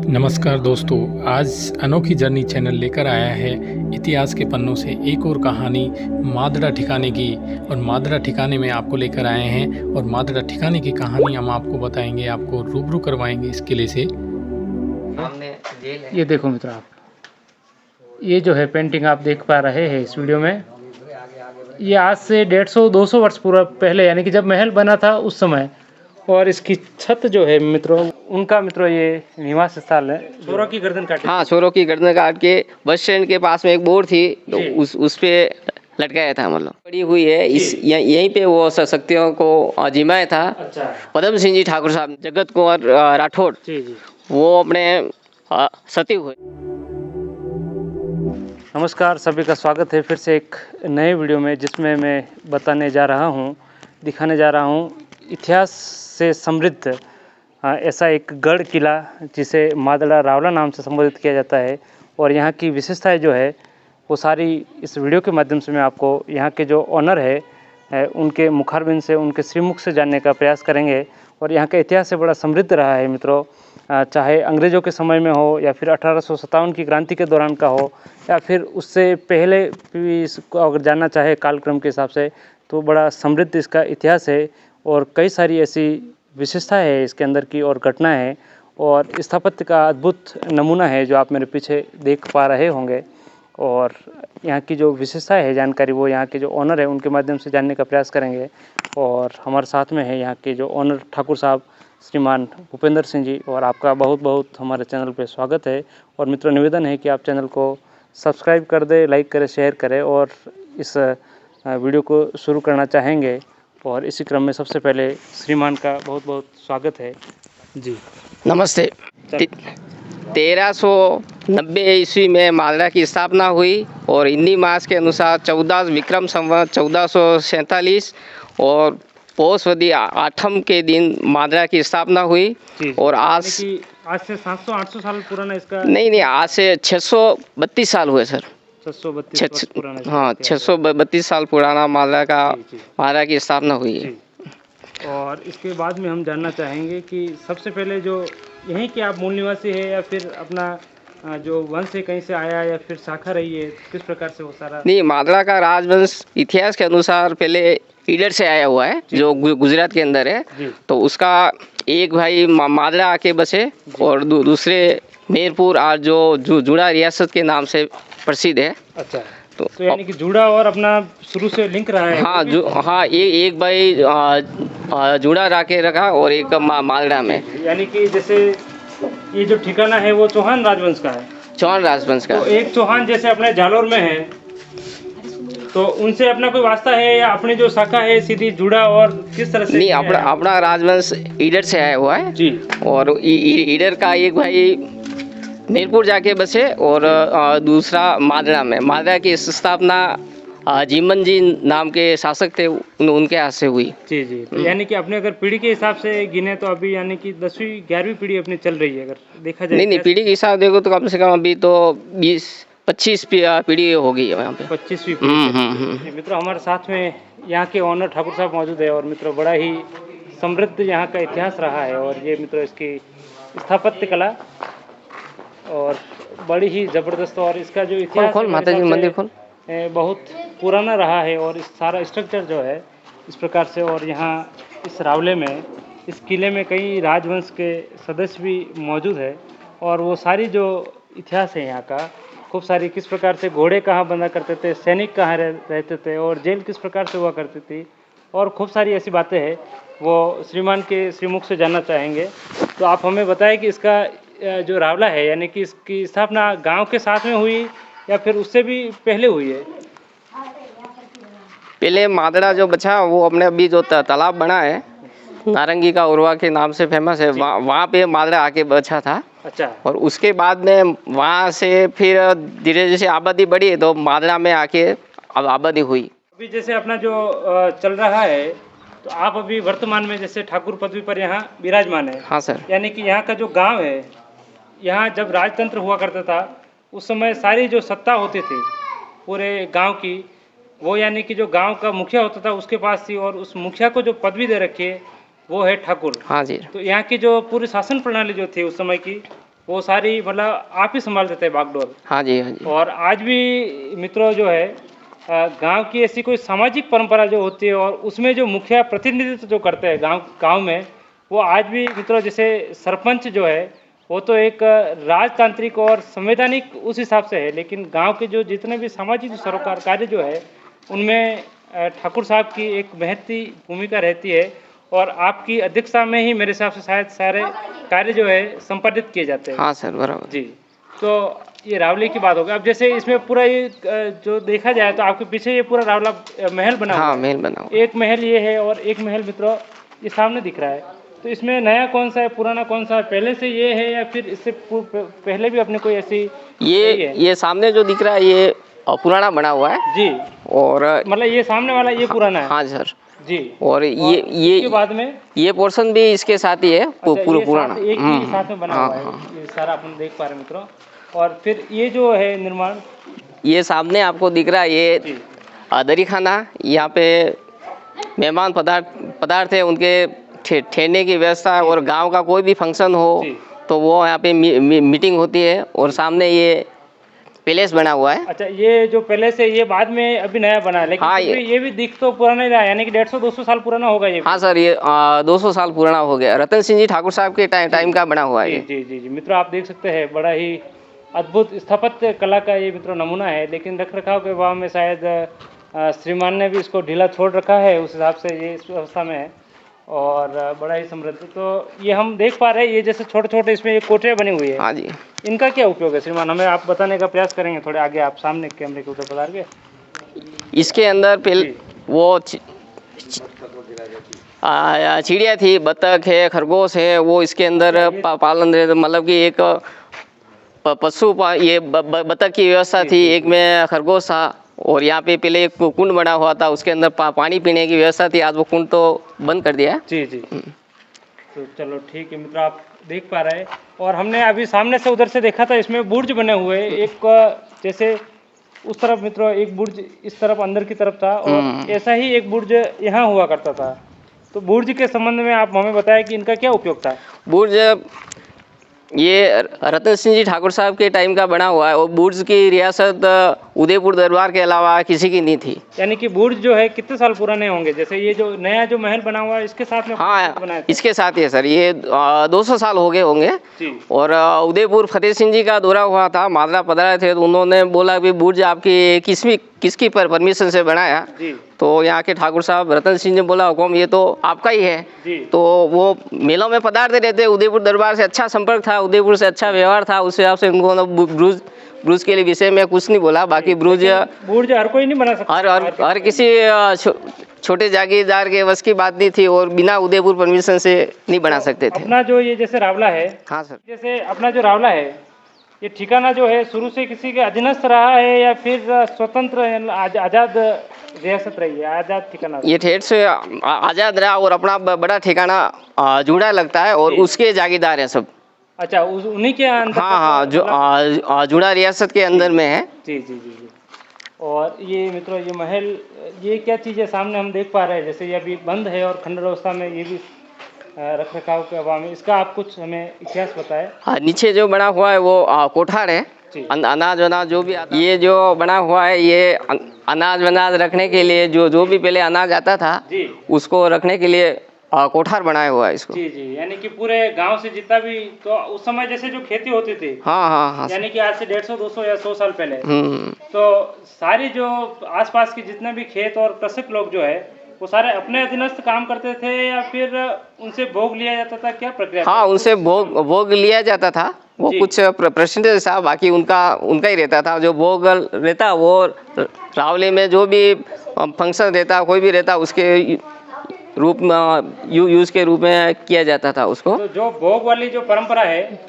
नमस्कार दोस्तों, आज अनोखी जर्नी चैनल लेकर आया है इतिहास के पन्नों से एक और कहानी मादड़ा ठिकाने की। और मादड़ा ठिकाने में आपको लेकर आए हैं और मादड़ा ठिकाने की कहानी हम आपको बताएंगे, आपको रूबरू करवाएंगे इस किले से। ये देखो मित्र, आप ये जो है पेंटिंग आप देख पा रहे हैं इस वीडियो में, ये आज से 150-200 वर्ष पूरा पहले यानी कि जब महल बना था उस समय। और इसकी छत जो है मित्रों, उनका मित्रों ये निवास स्थल है। चोरों की गर्दन काटे, हाँ, चोरों की गर्दन काट के बस स्टैंड के पास में एक बोर्ड थी तो उस पे लटकाया था, मतलब पड़ी हुई है। इस यहीं पे वो शक्तियों को आजमाया था। अच्छा। पद्म सिंह जी ठाकुर साहब, जगत कुंवर राठौड़, वो अपने सती हुए। नमस्कार, सभी का स्वागत है फिर से एक नए वीडियो में, जिसमें मैं बताने जा रहा हूँ, दिखाने जा रहा हूँ इतिहास से समृद्ध ऐसा एक गढ़ किला जिसे मादड़ा रावला नाम से संबोधित किया जाता है। और यहाँ की विशेषताएं जो है वो सारी इस वीडियो के माध्यम से मैं आपको यहाँ के जो ऑनर है उनके मुखारबिंद से, उनके श्रीमुख से जानने का प्रयास करेंगे। और यहाँ का इतिहास से बड़ा समृद्ध रहा है मित्रों, चाहे अंग्रेज़ों के समय में हो या फिर 1857 की क्रांति के दौरान का हो या फिर उससे पहले भी। इसको अगर जानना चाहे कालक्रम के हिसाब से तो बड़ा समृद्ध इसका इतिहास है और कई सारी ऐसी विशेषता है इसके अंदर की और घटना है और स्थापत्य का अद्भुत नमूना है जो आप मेरे पीछे देख पा रहे होंगे। और यहाँ की जो विशेषता है जानकारी वो यहाँ के जो ऑनर है उनके माध्यम से जानने का प्रयास करेंगे। और हमारे साथ में है यहाँ के जो ऑनर ठाकुर साहब श्रीमान भूपेंद्र सिंह जी। और आपका बहुत बहुत हमारे चैनल पे स्वागत है। और मित्रों, निवेदन है कि आप चैनल को सब्सक्राइब कर दें, लाइक करें, शेयर करें और इस वीडियो को शुरू करना चाहेंगे। और इसी क्रम में सबसे पहले श्रीमान का बहुत बहुत स्वागत है जी। नमस्ते। 1390 ईस्वी में मादड़ा की स्थापना हुई और हिंदी मास के अनुसार 14 विक्रम संवत 1447 और पौषवदी 8 के दिन मादड़ा की स्थापना हुई। और आज से 700-800 साल पुराना इसका नहीं, आज से 632 साल हुए सर। 632 पुराना। हाँ, 632 साल पुराना मादड़ा की स्थापना हुई है। और इसके बाद में हम जानना चाहेंगे कि सबसे पहले जो यहीं के आप मूल निवासी है या फिर अपना जो वंश है कहीं से आया या फिर शाखा रही है, किस प्रकार से वो सारा? नहीं, मादड़ा का राजवंश इतिहास के अनुसार पहले ईडर से आया हुआ है जो गुजरात के अंदर है। तो उसका एक भाई मादड़ा आके बसे और दूसरे मेरपुर आज जो जुड़ा रियासत के नाम से प्रसिद्ध है। अच्छा, तो यानी कि जुड़ा और अपना शुरू से लिंक रहा है। हाँ, एक भाई जुड़ा राके रखा और एक मादड़ा में। यानी कि जैसे ये जो ठिकाना है वो चौहान राजवंश का है। चौहान राजवंश का। तो एक चौहान जैसे अपने जालोर में है तो उनसे अपना कोई वास्ता है या अपनी जो शाखा है सीधी जुड़ा और किस तरह से? नहीं, अपना राजवंश ईडर से आया हुआ है जी। और ईडर का एक भाई मीरपुर जाके बसे और दूसरा मादड़ा की स्थापना जीमन जी नाम के शासक थे उनके हाथ से हुई। जी। तो यानी कि अपने अगर पीढ़ी के हिसाब से गिने तो अभी यानी कि 10वीं 11वीं पीढ़ी अपनी चल रही है अगर देखा जाए। नहीं, पीढ़ी के हिसाब देखो तो कम से कम अभी तो 20-25 पीढ़ी होगी यहाँ पे। 25वीं पीढ़ी। मित्रों, हमारे साथ में यहाँ के ऑनर ठाकुर साहब मौजूद है। और मित्रों, बड़ा ही समृद्ध यहाँ का इतिहास रहा है। और ये मित्रों इसकी स्थापत्य कला और बड़ी ही ज़बरदस्त। और इसका जो इतिहास माता जी मंदिर खोल बहुत पुराना रहा है और इस सारा स्ट्रक्चर जो है इस प्रकार से। और यहाँ इस रावले में, इस किले में कई राजवंश के सदस्य भी मौजूद है। और वो सारी जो इतिहास है यहाँ का, खूब सारी किस प्रकार से घोड़े कहाँ बंधा करते थे, सैनिक कहाँ रहते थे और जेल किस प्रकार से हुआ करती थी, और खूब सारी ऐसी बातें हैं वो श्रीमान के श्रीमुख से जानना चाहेंगे। तो आप हमें बताएं कि इसका जो रावला है यानी कि इसकी स्थापना गांव के साथ में हुई या फिर उससे भी पहले हुई है? पहले मादड़ा जो बचा वो अपने अभी जो तालाब बना है नारंगी का उर्वा के नाम से फेमस है, वहाँ पे मादड़ा आके बचा था। अच्छा। और उसके बाद में वहाँ से फिर धीरे जैसे आबादी बढ़ी तो मादड़ा में आके अब आबादी हुई। अभी जैसे अपना जो चल रहा है तो आप अभी वर्तमान में जैसे ठाकुर पदवी पर यहाँ विराजमान है। हाँ सर। यानी कि यहाँ का जो गांव है, यहाँ जब राजतंत्र हुआ करता था उस समय सारी जो सत्ता होती थी पूरे गांव की, वो यानी कि जो गांव का मुखिया होता था उसके पास थी। और उस मुखिया को जो पदवी दे रखी है वो है ठाकुर। हाँ जी। तो यहाँ की जो पूरी शासन प्रणाली जो थी उस समय की वो सारी मतलब आप ही संभाल देते हैं बागडोर। हाँ जी, हाँ जी। और आज भी मित्रों जो है गांव की ऐसी कोई सामाजिक परंपरा जो होती है और उसमें जो मुखिया प्रतिनिधित्व जो करते हैं गांव में, वो आज भी मित्रों जैसे सरपंच जो है वो तो एक राजतांत्रिक और संवैधानिक उस हिसाब से है, लेकिन गांव के जो जितने भी सामाजिक सरोकार कार्य जो है उनमें ठाकुर साहब की एक महती भूमिका रहती है और आपकी अध्यक्षता में ही मेरे हिसाब से शायद सारे कार्य जो है संपादित किए जाते हैं। हाँ सर, बराबर जी। तो ये रावली की बात होगी। अब जैसे इसमें पूरा ये जो देखा जाए तो आपके पीछे ये पूरा रावला महल बना हुआ हाँ, है। महल बना हुआ। एक महल ये है और एक महल मित्रों ये सामने दिख रहा है। तो इसमें नया कौन सा है, पुराना कौन सा है, पहले से ये है या फिर इससे पहले भी अपने कोई ऐसी ये सामने जो दिख रहा है ये पुराना बना हुआ है जी। और मतलब ये सामने वाला ये पुराना है। हाँ सर जी। और ये बाद में ये पोर्शन भी इसके साथ ही है, पूरा पुराना एक ही साथ में बना हुआ है। ये सारा अपन देख पा रहे हैं मित्रों। और फिर ये जो है निर्माण ये सामने आपको दिख रहा है, ये दरी खाना, यहाँ पे मेहमान पदार्थ है उनके ठहरने की व्यवस्था है और गांव का कोई भी फंक्शन हो तो वो यहाँ पे मीटिंग होती है। और सामने ये पैलेस बना हुआ है। अच्छा, ये जो पैलेस है ये बाद में अभी नया बना है, लेकिन हाँ, ये भी दिख तो पुराना ही रहा है, यानी कि 150-200 साल पुराना होगा ये। हाँ सर, ये 200 साल पुराना हो गया। रतन सिंह जी ठाकुर साहब के टाइम का बना हुआ है ये। जी जी जी मित्रों, आप देख सकते हैं बड़ा ही अद्भुत स्थापत्य कला का ये मित्रों नमूना है, लेकिन रख रखाव के अभाव में शायद श्रीमान ने भी इसको ढीला छोड़ रखा है, उस हिसाब से ये इस अवस्था में है और बड़ा ही समृद्ध। तो ये हम देख पा रहे हैं ये जैसे छोटे छोटे इसमें ये कोठरियाँ बनी हुई है। हाँ जी। इनका क्या उपयोग है श्रीमान, हमें आप बताने का प्रयास करेंगे थोड़े आगे, आप सामने कैमरे के ऊपर पधार के। इसके अंदर पहले वो चिड़िया थी, बतख है, खरगोश है, वो इसके अंदर पालन रहते, मतलब कि एक पशु ये बतख की व्यवस्था थी, एक में खरगोश था और यहाँ पे पहले एक कुंड बना हुआ था, उसके अंदर पानी पीने की व्यवस्था थी। आज वो कुंड तो बंद कर दिया है। जी जी। तो चलो ठीक है मित्र, आप देख पा रहे हैं और हमने अभी सामने से उधर से देखा था, इसमें बुर्ज बने हुए, एक जैसे उस तरफ मित्रों एक बुर्ज इस तरफ अंदर की तरफ था और ऐसा ही एक बुर्ज यहाँ हुआ करता था। तो बुर्ज के संबंध में आप हमें बताएं कि इनका क्या उपयोग था। बुर्ज ये रतन सिंह जी ठाकुर साहब के टाइम का बना हुआ है और बुर्ज की रियासत उदयपुर दरबार के अलावा किसी की नहीं थी। यानी कि बुर्ज जो है कितने साल पुराने होंगे, जैसे ये जो नया जो महल बना हुआ है इसके साथ में? हाँ, बनाया इसके साथ ही है सर, ये 200 साल हो गए होंगे। और उदयपुर फतेह सिंह जी का दौरा हुआ था, मादरा पधारे थे, तो उन्होंने बोला कि बुर्ज आपकी किसकी परमिशन से बनाया, तो यहाँ के ठाकुर साहब रतन सिंह ने बोला हुकुम ये तो आपका ही है। तो वो मेलों में पधारते रहते, उदयपुर दरबार से अच्छा संपर्क था, उदयपुर से अच्छा व्यवहार था, उस हिसाब से उनको ब्रूज के लिए विषय में कुछ नहीं बोला। बाकी बुर्ज हर कोई नहीं बना सकता, हर किसी छोटे जागीरदार के बस की बात नहीं थी और बिना उदयपुर परमिशन से नहीं बना सकते थे। अपना जो ये जैसे रावला है, हाँ सर, जैसे अपना जो रावला है ये ठिकाना जो है शुरू से किसी के अधीनस्थ रहा है या फिर स्वतंत्र आजाद रियासत रही है, आजाद ठिकाना? ये ठेठ से आजाद रहा और अपना बड़ा ठिकाना जुड़ा लगता है और उसके जागीरदार है सब। अच्छा, उन्हीं के अंदर? हाँ, जो जुड़ा रियासत के अंदर में है। जी जी जी जी। और ये मित्रों ये महल ये क्या चीज़ है सामने हम देख पा रहे हैं, जैसे ये अभी बंद है और खंडर अवस्था में, ये भी रख रखाव के अभाव में, इसका आप कुछ हमें इतिहास बताएं। हाँ, नीचे जो बना हुआ है वो कोठार है, अनाज वनाज जो भी आता है। ये जो बना हुआ है ये अनाज वनाज रखने के लिए, जो भी पहले अनाज आता था उसको रखने के लिए कोठार बनाया हुआ है इसको। जी जी, यानी कि पूरे गांव से जितना भी, तो उस समय जैसे जो खेती होती थी, हाँ, यानी कि आज से 150, 200 या 100 साल पहले, तो सारी जो आसपास के जितने भी खेत और कृषक लोग जो है वो सारे अपने अधीनस्थ काम करते थे या फिर उनसे भोग लिया जाता था, क्या प्रक्रिया? हाँ, उनसे भोग लिया जाता था, वो कुछ परसेंटेज था, बाकी उनका ही रहता था। जो भोग रहता वो रावली में जो भी फंक्शन रहता, कोई भी रहता, उसके रूप में यूज के रूप में किया जाता था उसको। तो जो भोग वाली जो परंपरा है,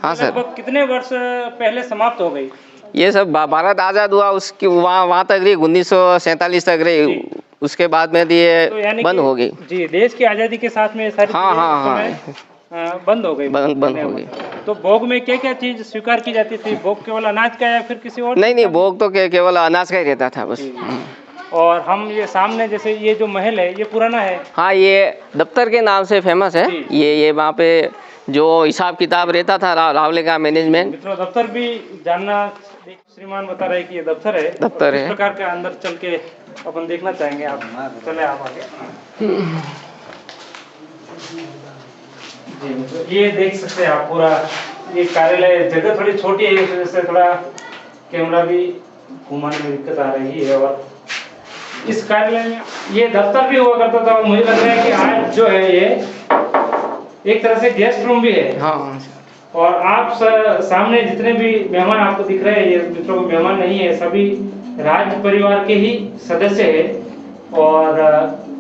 हाँ सर, कितने वर्ष पहले समाप्त हो गई? ये सब भारत आज़ाद हुआ उसकी वहाँ तक रही, 1947 तक रही, उसके बाद में ये तो बंद हो गई। जी, देश की आज़ादी के साथ में सारी बंद हो गई। बंद हो गई। तो भोग में क्या क्या चीज स्वीकार की जाती थी? भोग केवल अनाज का या फिर किसी और? नहीं, भोग तो केवल अनाज का ही रहता था बस। और हम ये सामने जैसे ये जो महल है ये पुराना है? हाँ, ये दफ्तर के नाम से फेमस है। ये वहाँ पे जो हिसाब किताब रहता था रावले का मैनेजमेंट। मित्रों दफ्तर भी जानना, श्रीमान बता रहे कि ये दफ्तर है। दफ्तर है। इस प्रकार के अंदर चल के अपन देखना चाहेंगे। आप चले आप आगे। जी तो ये देख सकते हैं आप पूरा ये कार्यालय। जगह थोड़ी छोटी है, इस वजह से थोड़ा कैमरा भी घुमाने में दिक्कत आ रही है। और इस कार्यालय में ये दफ्तर भी हुआ करता था, और मुझे लग रहा है कि आज जो है ये एक तरह से गेस्ट रूम भी है। हाँ। और आप सामने जितने भी मेहमान आपको दिख रहे हैं, ये मित्रों को मेहमान नहीं है, सभी राज परिवार के ही सदस्य हैं। और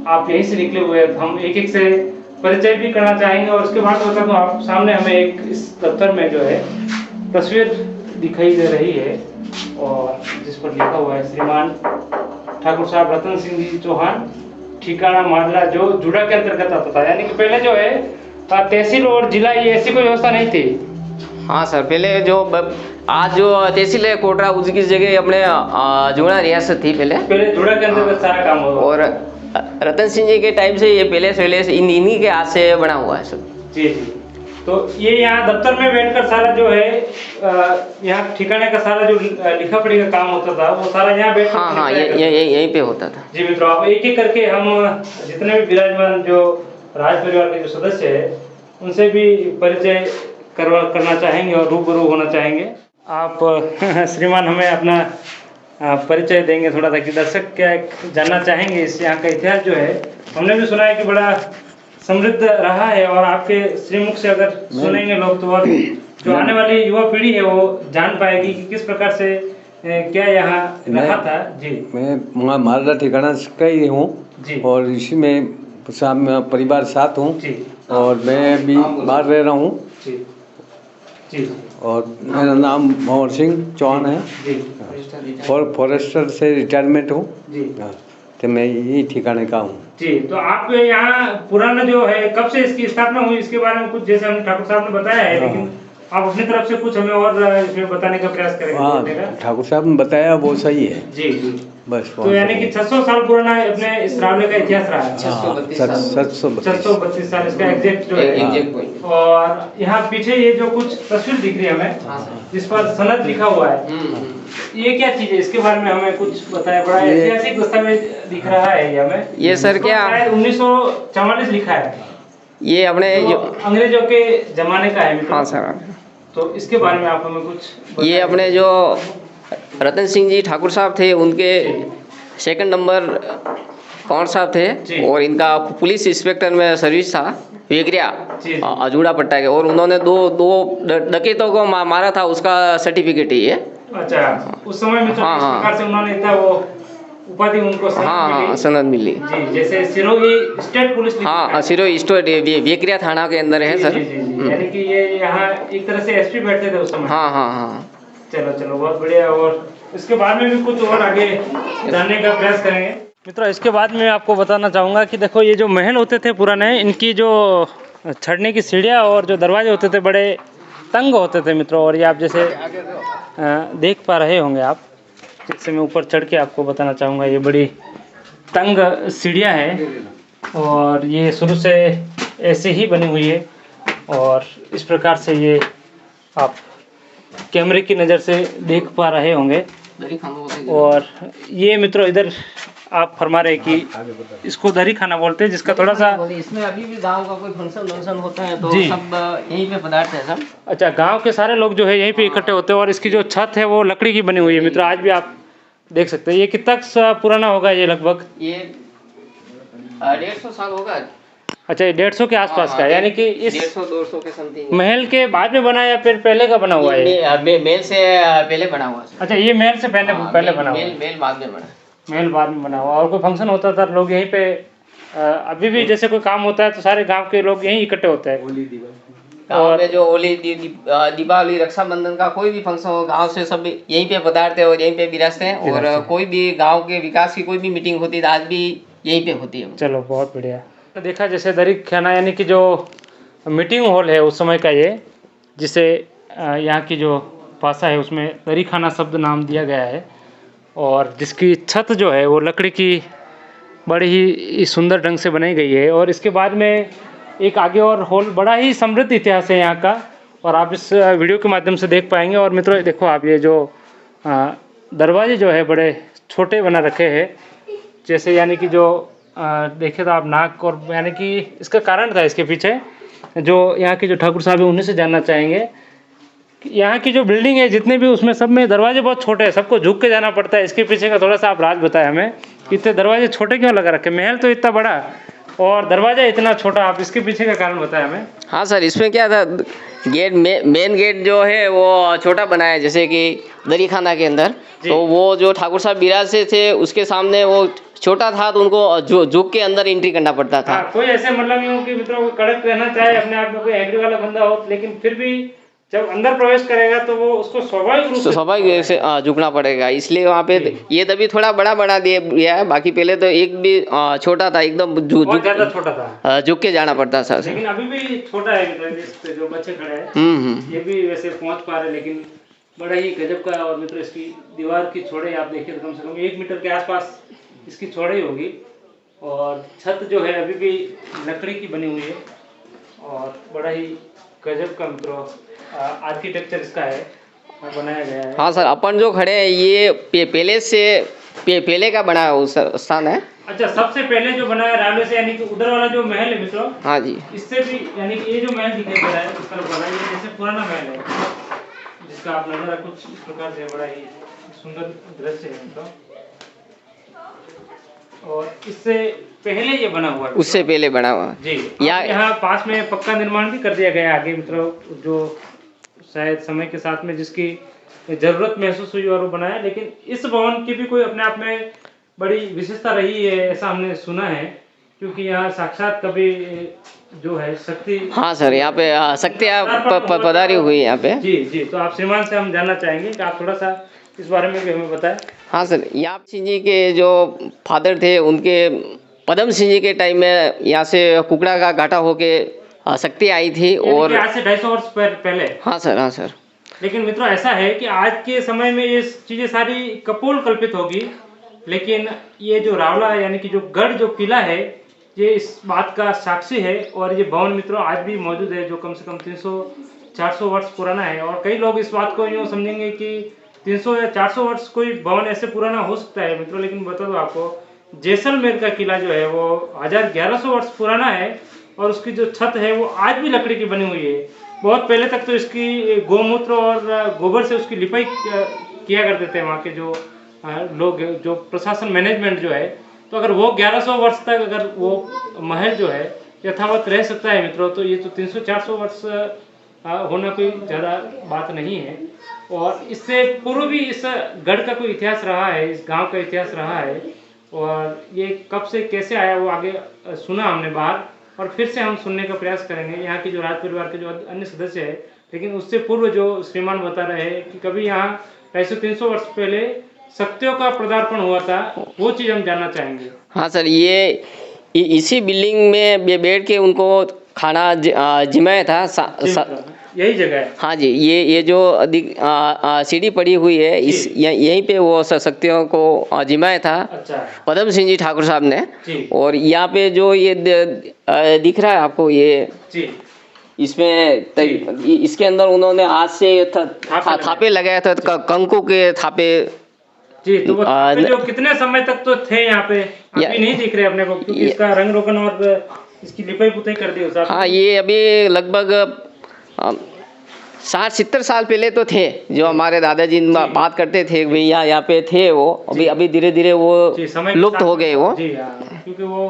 आप यहीं से निकले हुए हैं। हम एक एक से परिचय भी करना चाहेंगे। और उसके बाद बता दूं, आप सामने हमें एक इस दफ्तर में जो है तस्वीर दिखाई दे रही है, और जिस पर लिखा हुआ है श्रीमान ठाकुर साहब रतन सिंह जी चौहान, ठिकाना माडला, जो जुड़ा के अंतर्गत आता था। यानी कि पहले जो है तहसील और जिला, ये ऐसी कोई व्यवस्था नहीं थी। हाँ सर, पहले जो आज जो तहसील है कोटरा, उसकी जगह अपने जुड़ा रियासत थी पहले जुड़ा के अंतर्गत सारा काम होगा। और रतन सिंह जी के टाइम से ये पहले से इन्हीं के हाथ से बना हुआ है सब। जी जी। तो ये यहाँ दफ्तर में बैठकर सारा जो है यहाँ ठिकाने का सारा जो लिखा पढ़ी का काम होता था, वो सारा यहाँ बैठ। हाँ, यहीं पे होता था। जी मित्रों, आप एक एक करके हम जितने भी विराजमान जो राज परिवार के जो सदस्य है, उनसे भी परिचय करना चाहेंगे और रूबरू होना चाहेंगे। आप श्रीमान हमें अपना परिचय देंगे थोड़ा, ताकि दर्शक क्या जानना चाहेंगे इस यहाँ का इतिहास जो है। हमने भी सुना है कि बड़ा समृद्ध रहा है, और आपके श्रीमुख से अगर सुनेंगे लोग तो और जो आने वाली युवा पीढ़ी है वो जान पाएगी कि किस प्रकार से क्या यहाँ रहा था। जी मैं मालदा ठिकाना का ही हूँ, और इसी में परिवार साथ हूँ, और मैं भी बाहर रह रहा हूँ। और मेरा नाम भंवर सिंह चौहान है, और फॉरेस्टर से रिटायरमेंट हूँ, तो मैं यही ठिकाने का हूँ। जी, तो आप यहाँ पुराना जो है कब से इसकी स्थापना हुई, इसके बारे में कुछ जैसे हमने ठाकुर साहब ने बताया है, लेकिन आप अपनी तरफ से कुछ हमें और इसमें बताने का प्रयास करेंगे। हाँ, ठाकुर साहब ने बताया वो सही है। जी जी, बस। तो यानी कि 600 साल पुराना अपने इस रावले का इतिहास रहा है। 632 साल इसका एग्जैक्ट जो है। और यहाँ पीछे ये जो कुछ तस्वीर दिख रही है हमें, जिस पर सनद लिखा हुआ है, ये क्या चीज है, इसके बारे में हमें कुछ बताया। बड़ा ऐतिहासिक दस्तावेज दिख रहा है ये हमें। ये सर क्या 1944 लिखा है, ये अपने तो अंग्रेजों के जमाने का है। हाँ सर, तो इसके बारे में आप हमें कुछ। ये अपने जो रतन सिंह जी ठाकुर साहब थे, उनके सेकंड नंबर कौन साहब थे, और इनका पुलिस इंस्पेक्टर में सर्विस था, वेगरिया अजूड़ा पट्टा के। और उन्होंने दो डकैतों को मारा था, उसका सर्टिफिकेट ही है। अच्छा, उस समय में तो इस प्रकार से उन्होंने इतना वो उपाधि उनको सनद मिली। जी, जैसे सिरोही स्टेट पुलिस। हाँ, सिरोही स्टेट वेगरिया थाना के अंदर है सर। यानी कि ये यहाँ एक तरह से एसपी बैठते थे उस समय। हाँ। चलो बहुत बढ़िया। और इसके बाद में भी कुछ और आगे जानने का प्रयास करेंगे। मित्रों, इसके बाद में आपको बताना चाहूँगा कि देखो, ये जो महल होते थे पुराने, इनकी जो चढ़ने की सीढ़ियाँ और जो दरवाजे होते थे बड़े तंग होते थे मित्रों। और ये आप जैसे देख पा रहे होंगे आप, जिससे मैं ऊपर चढ़ के आपको बताना चाहूँगा, ये बड़ी तंग सीढ़ियाँ हैं, और ये शुरू से ऐसे ही बनी हुई है। और इस प्रकार से ये आप कैमरे की नज़र से देख पा रहे होंगे। और ये मित्रों इधर आप फरमा रहे कि इसको दरी खाना बोलते हैं, जिसका थोड़ा सा इसमें अभी भी गांव का कोई फंक्शन होता है तो सब यहीं पे पदार्थ है सब। अच्छा, गांव के सारे लोग जो है यहीं पे इकट्ठे होते हैं। और इसकी जो छत है वो लकड़ी की बनी हुई है मित्रों, आज भी आप देख सकते हैं। ये कितना पुराना होगा ये लगभग? ये 150 साल होगा। अच्छा, ये 150 के आसपास का, यानी कि इस 150-200 के समथिंग। महल के बाद में बना या फिर पहले का बना हुआ है? महल से पहले बना हुआ। अच्छा, ये महल से पहले बना हुआ? महल बाद में बना। महल बाद में बना हुआ। और कोई फंक्शन होता था लोग यहीं पे, अभी भी जैसे कोई काम होता है तो सारे गांव के लोग यहीं इकट्ठे होते हैं। गाँव में जो होली, दीपावली, रक्षाबंधन का कोई भी फंक्शन हो, गांव से सब यहीं पे पधारते हैं और यहीं पे विराजते हैं। और कोई भी गांव के विकास की कोई भी मीटिंग होती है आज भी यहीं पे होती है। चलो बहुत बढ़िया। तो देखा जैसे दरी खाना, यानी कि जो मीटिंग हॉल है उस समय का, ये जिसे यहाँ की जो भाषा है उसमें दरी खाना शब्द नाम दिया गया है। और जिसकी छत जो है वो लकड़ी की बड़ी ही सुंदर ढंग से बनाई गई है। और इसके बाद में एक आगे और हॉल, बड़ा ही समृद्ध इतिहास है यहाँ का, और आप इस वीडियो के माध्यम से देख पाएंगे। और मित्रों देखो आप, ये जो दरवाजे जो है बड़े छोटे बना रखे हैं, जैसे यानी कि जो देखे तो आप नाक, और यानी कि इसका कारण था इसके पीछे, जो यहाँ के जो ठाकुर साहब हैं उन्हीं से जानना चाहेंगे। यहाँ की जो बिल्डिंग है जितने भी, उसमें सब में दरवाजे बहुत छोटे हैं, सबको झुक के जाना पड़ता है। इसके पीछे का थोड़ा सा आप राज बताएं हमें, इतने दरवाजे छोटे क्यों लगा रखे? महल तो इतना बड़ा और दरवाजा इतना छोटा, आप इसके पीछे का कारण बताएं हमें। हाँ सर, इसमें क्या था, गेट मेन गेट जो है वो छोटा बनाया है, जैसे कि दरी खाना के अंदर, तो वो जो ठाकुर साहब बिराजे थे उसके सामने वो छोटा था, तो उनको झुक के अंदर एंट्री करना पड़ता था। कोई ऐसे मतलब यूँ कि मित्रों कड़क रहना चाहे अपने आप में, कोई एग्री वाला बंदा हो, लेकिन फिर भी जब अंदर प्रवेश करेगा तो वो उसको स्वाभाविक से झुकना पड़ेगा, इसलिए वहाँ पे ये तभी थोड़ा बड़ा बना दिया है। बाकी पहले तो एक भी छोटा था, एकदम छोटा था, झुक के जाना पड़ता था। लेकिन अभी भी छोटा है, इस पे जो बच्चे खड़े हैं ये भी वैसे पहुँच पा रहे, लेकिन बड़ा ही गजब का। और मित्रों इसकी दीवार की चौड़ाई आप देखिए तो कम से कम 1 मीटर के आसपास इसकी चौड़ाई होगी, और छत जो है अभी भी लकड़ी की बनी हुई है, और बड़ा ही गजब का मित्रों आर्किटेक्चर इसका है, बनाया गया है। हाँ सर, अपन जो खड़े हैं ये पहले का बना स्थान है। अच्छा, सबसे पहले जो बना है रावले से, यानी कि उधर वाला जो महल है मित्रों, हाँ जी, इससे भी यानी कि ये जो महल दिखाई दे रहा है इस तरफ वाला, ये जैसे पुराना महल है, जिसका आप नजारा कुछ इस प्रकार से, बड़ा ही सुंदर दृश्य है मित्रों। और इससे पहले ये बना हुआ है, उससे पहले बना हुआ जी। यहाँ पास में पक्का निर्माण भी कर दिया गया है आगे मित्रों, जो शायद समय के साथ में जिसकी जरूरत महसूस हुई और वो बनाया। लेकिन इस भवन की भी कोई अपने आप में बड़ी विशेषता रही है, ऐसा हमने सुना है, क्योंकि यहाँ साक्षात कभी जो है शक्ति, हाँ सर, यहाँ पे शक्ति पधारी हुई है यहाँ पे। जी जी, तो आप श्रीमान से हम जानना चाहेंगे कि आप थोड़ा सा इस बारे में भी हमें बताएं। हाँ सर, यहाँ सिंह जी के जो फादर थे, उनके पदम सिंह जी के टाइम में यहाँ से कुकड़ा का घाटा होके शक्ति आई थी, और आज से 250 वर्ष पहले। हाँ सर, हाँ सर। लेकिन मित्रों ऐसा है कि आज के समय में ये चीजें सारी कपोल कल्पित होगी, लेकिन ये जो रावला यानी कि जो गढ़, जो किला है, ये इस बात का साक्षी है। और ये भवन मित्रों आज भी मौजूद है, जो कम से कम 300-400 वर्ष पुराना है। और कई लोग इस बात को यूँ समझेंगे कि 300 या 400 वर्ष कोई भवन ऐसे पुराना हो सकता है मित्रों, लेकिन बता दो आपको, जैसलमेर का किला जो है वो 1100 वर्ष पुराना है, और उसकी जो छत है वो आज भी लकड़ी की बनी हुई है। बहुत पहले तक तो इसकी गोमूत्र और गोबर से उसकी लिपाई किया करते थे वहाँ के जो लोग, जो प्रशासन मैनेजमेंट जो है। तो अगर वो 1100 वर्ष तक अगर वो महल जो है यथावत रह सकता है मित्रों, तो ये तो 300-400 वर्ष होना कोई ज़्यादा बात नहीं है। और इससे पूर्व भी इस गढ़ का कोई इतिहास रहा है, इस गांव का इतिहास रहा है, और ये कब से कैसे आया वो आगे सुना हमने बाहर, और फिर से हम सुनने का प्रयास करेंगे यहाँ की जो राज परिवार के जो अन्य सदस्य है। लेकिन उससे पूर्व जो श्रीमान बता रहे हैं कि कभी यहाँ 250-300 वर्ष पहले शक्तियों का पदार्पण हुआ था, वो चीज़ हम जानना चाहेंगे। हाँ सर, ये इसी बिल्डिंग में बैठ के उनको खाना जिमाया था, यही जगह है। हाँ जी, ये जो सीढ़ी पड़ी हुई है, इस यहीं पे वो शक्तियों को जिमाया था। अच्छा। पदम सिंह जी ठाकुर साहब ने। और यहाँ पे जो ये दिख रहा है आपको, ये जी, इसमें इसके अंदर उन्होंने आज से थापे लगाया था, कंकु के थापे जी। तो वो जो कितने समय तक तो थे यहाँ पे, अभी नहीं दिख रहे अपने को, क्योंकि इसका रंग रोगन और इसकी लिपाई पुताई कर दी हो। हाँ, ये अभी लगभग 60-70 साल पहले तो थे, जो हमारे दादाजी बात करते थे भैया यहाँ पे थे वो। अभी धीरे धीरे वो लुप्त हो गए वो, क्योंकि वो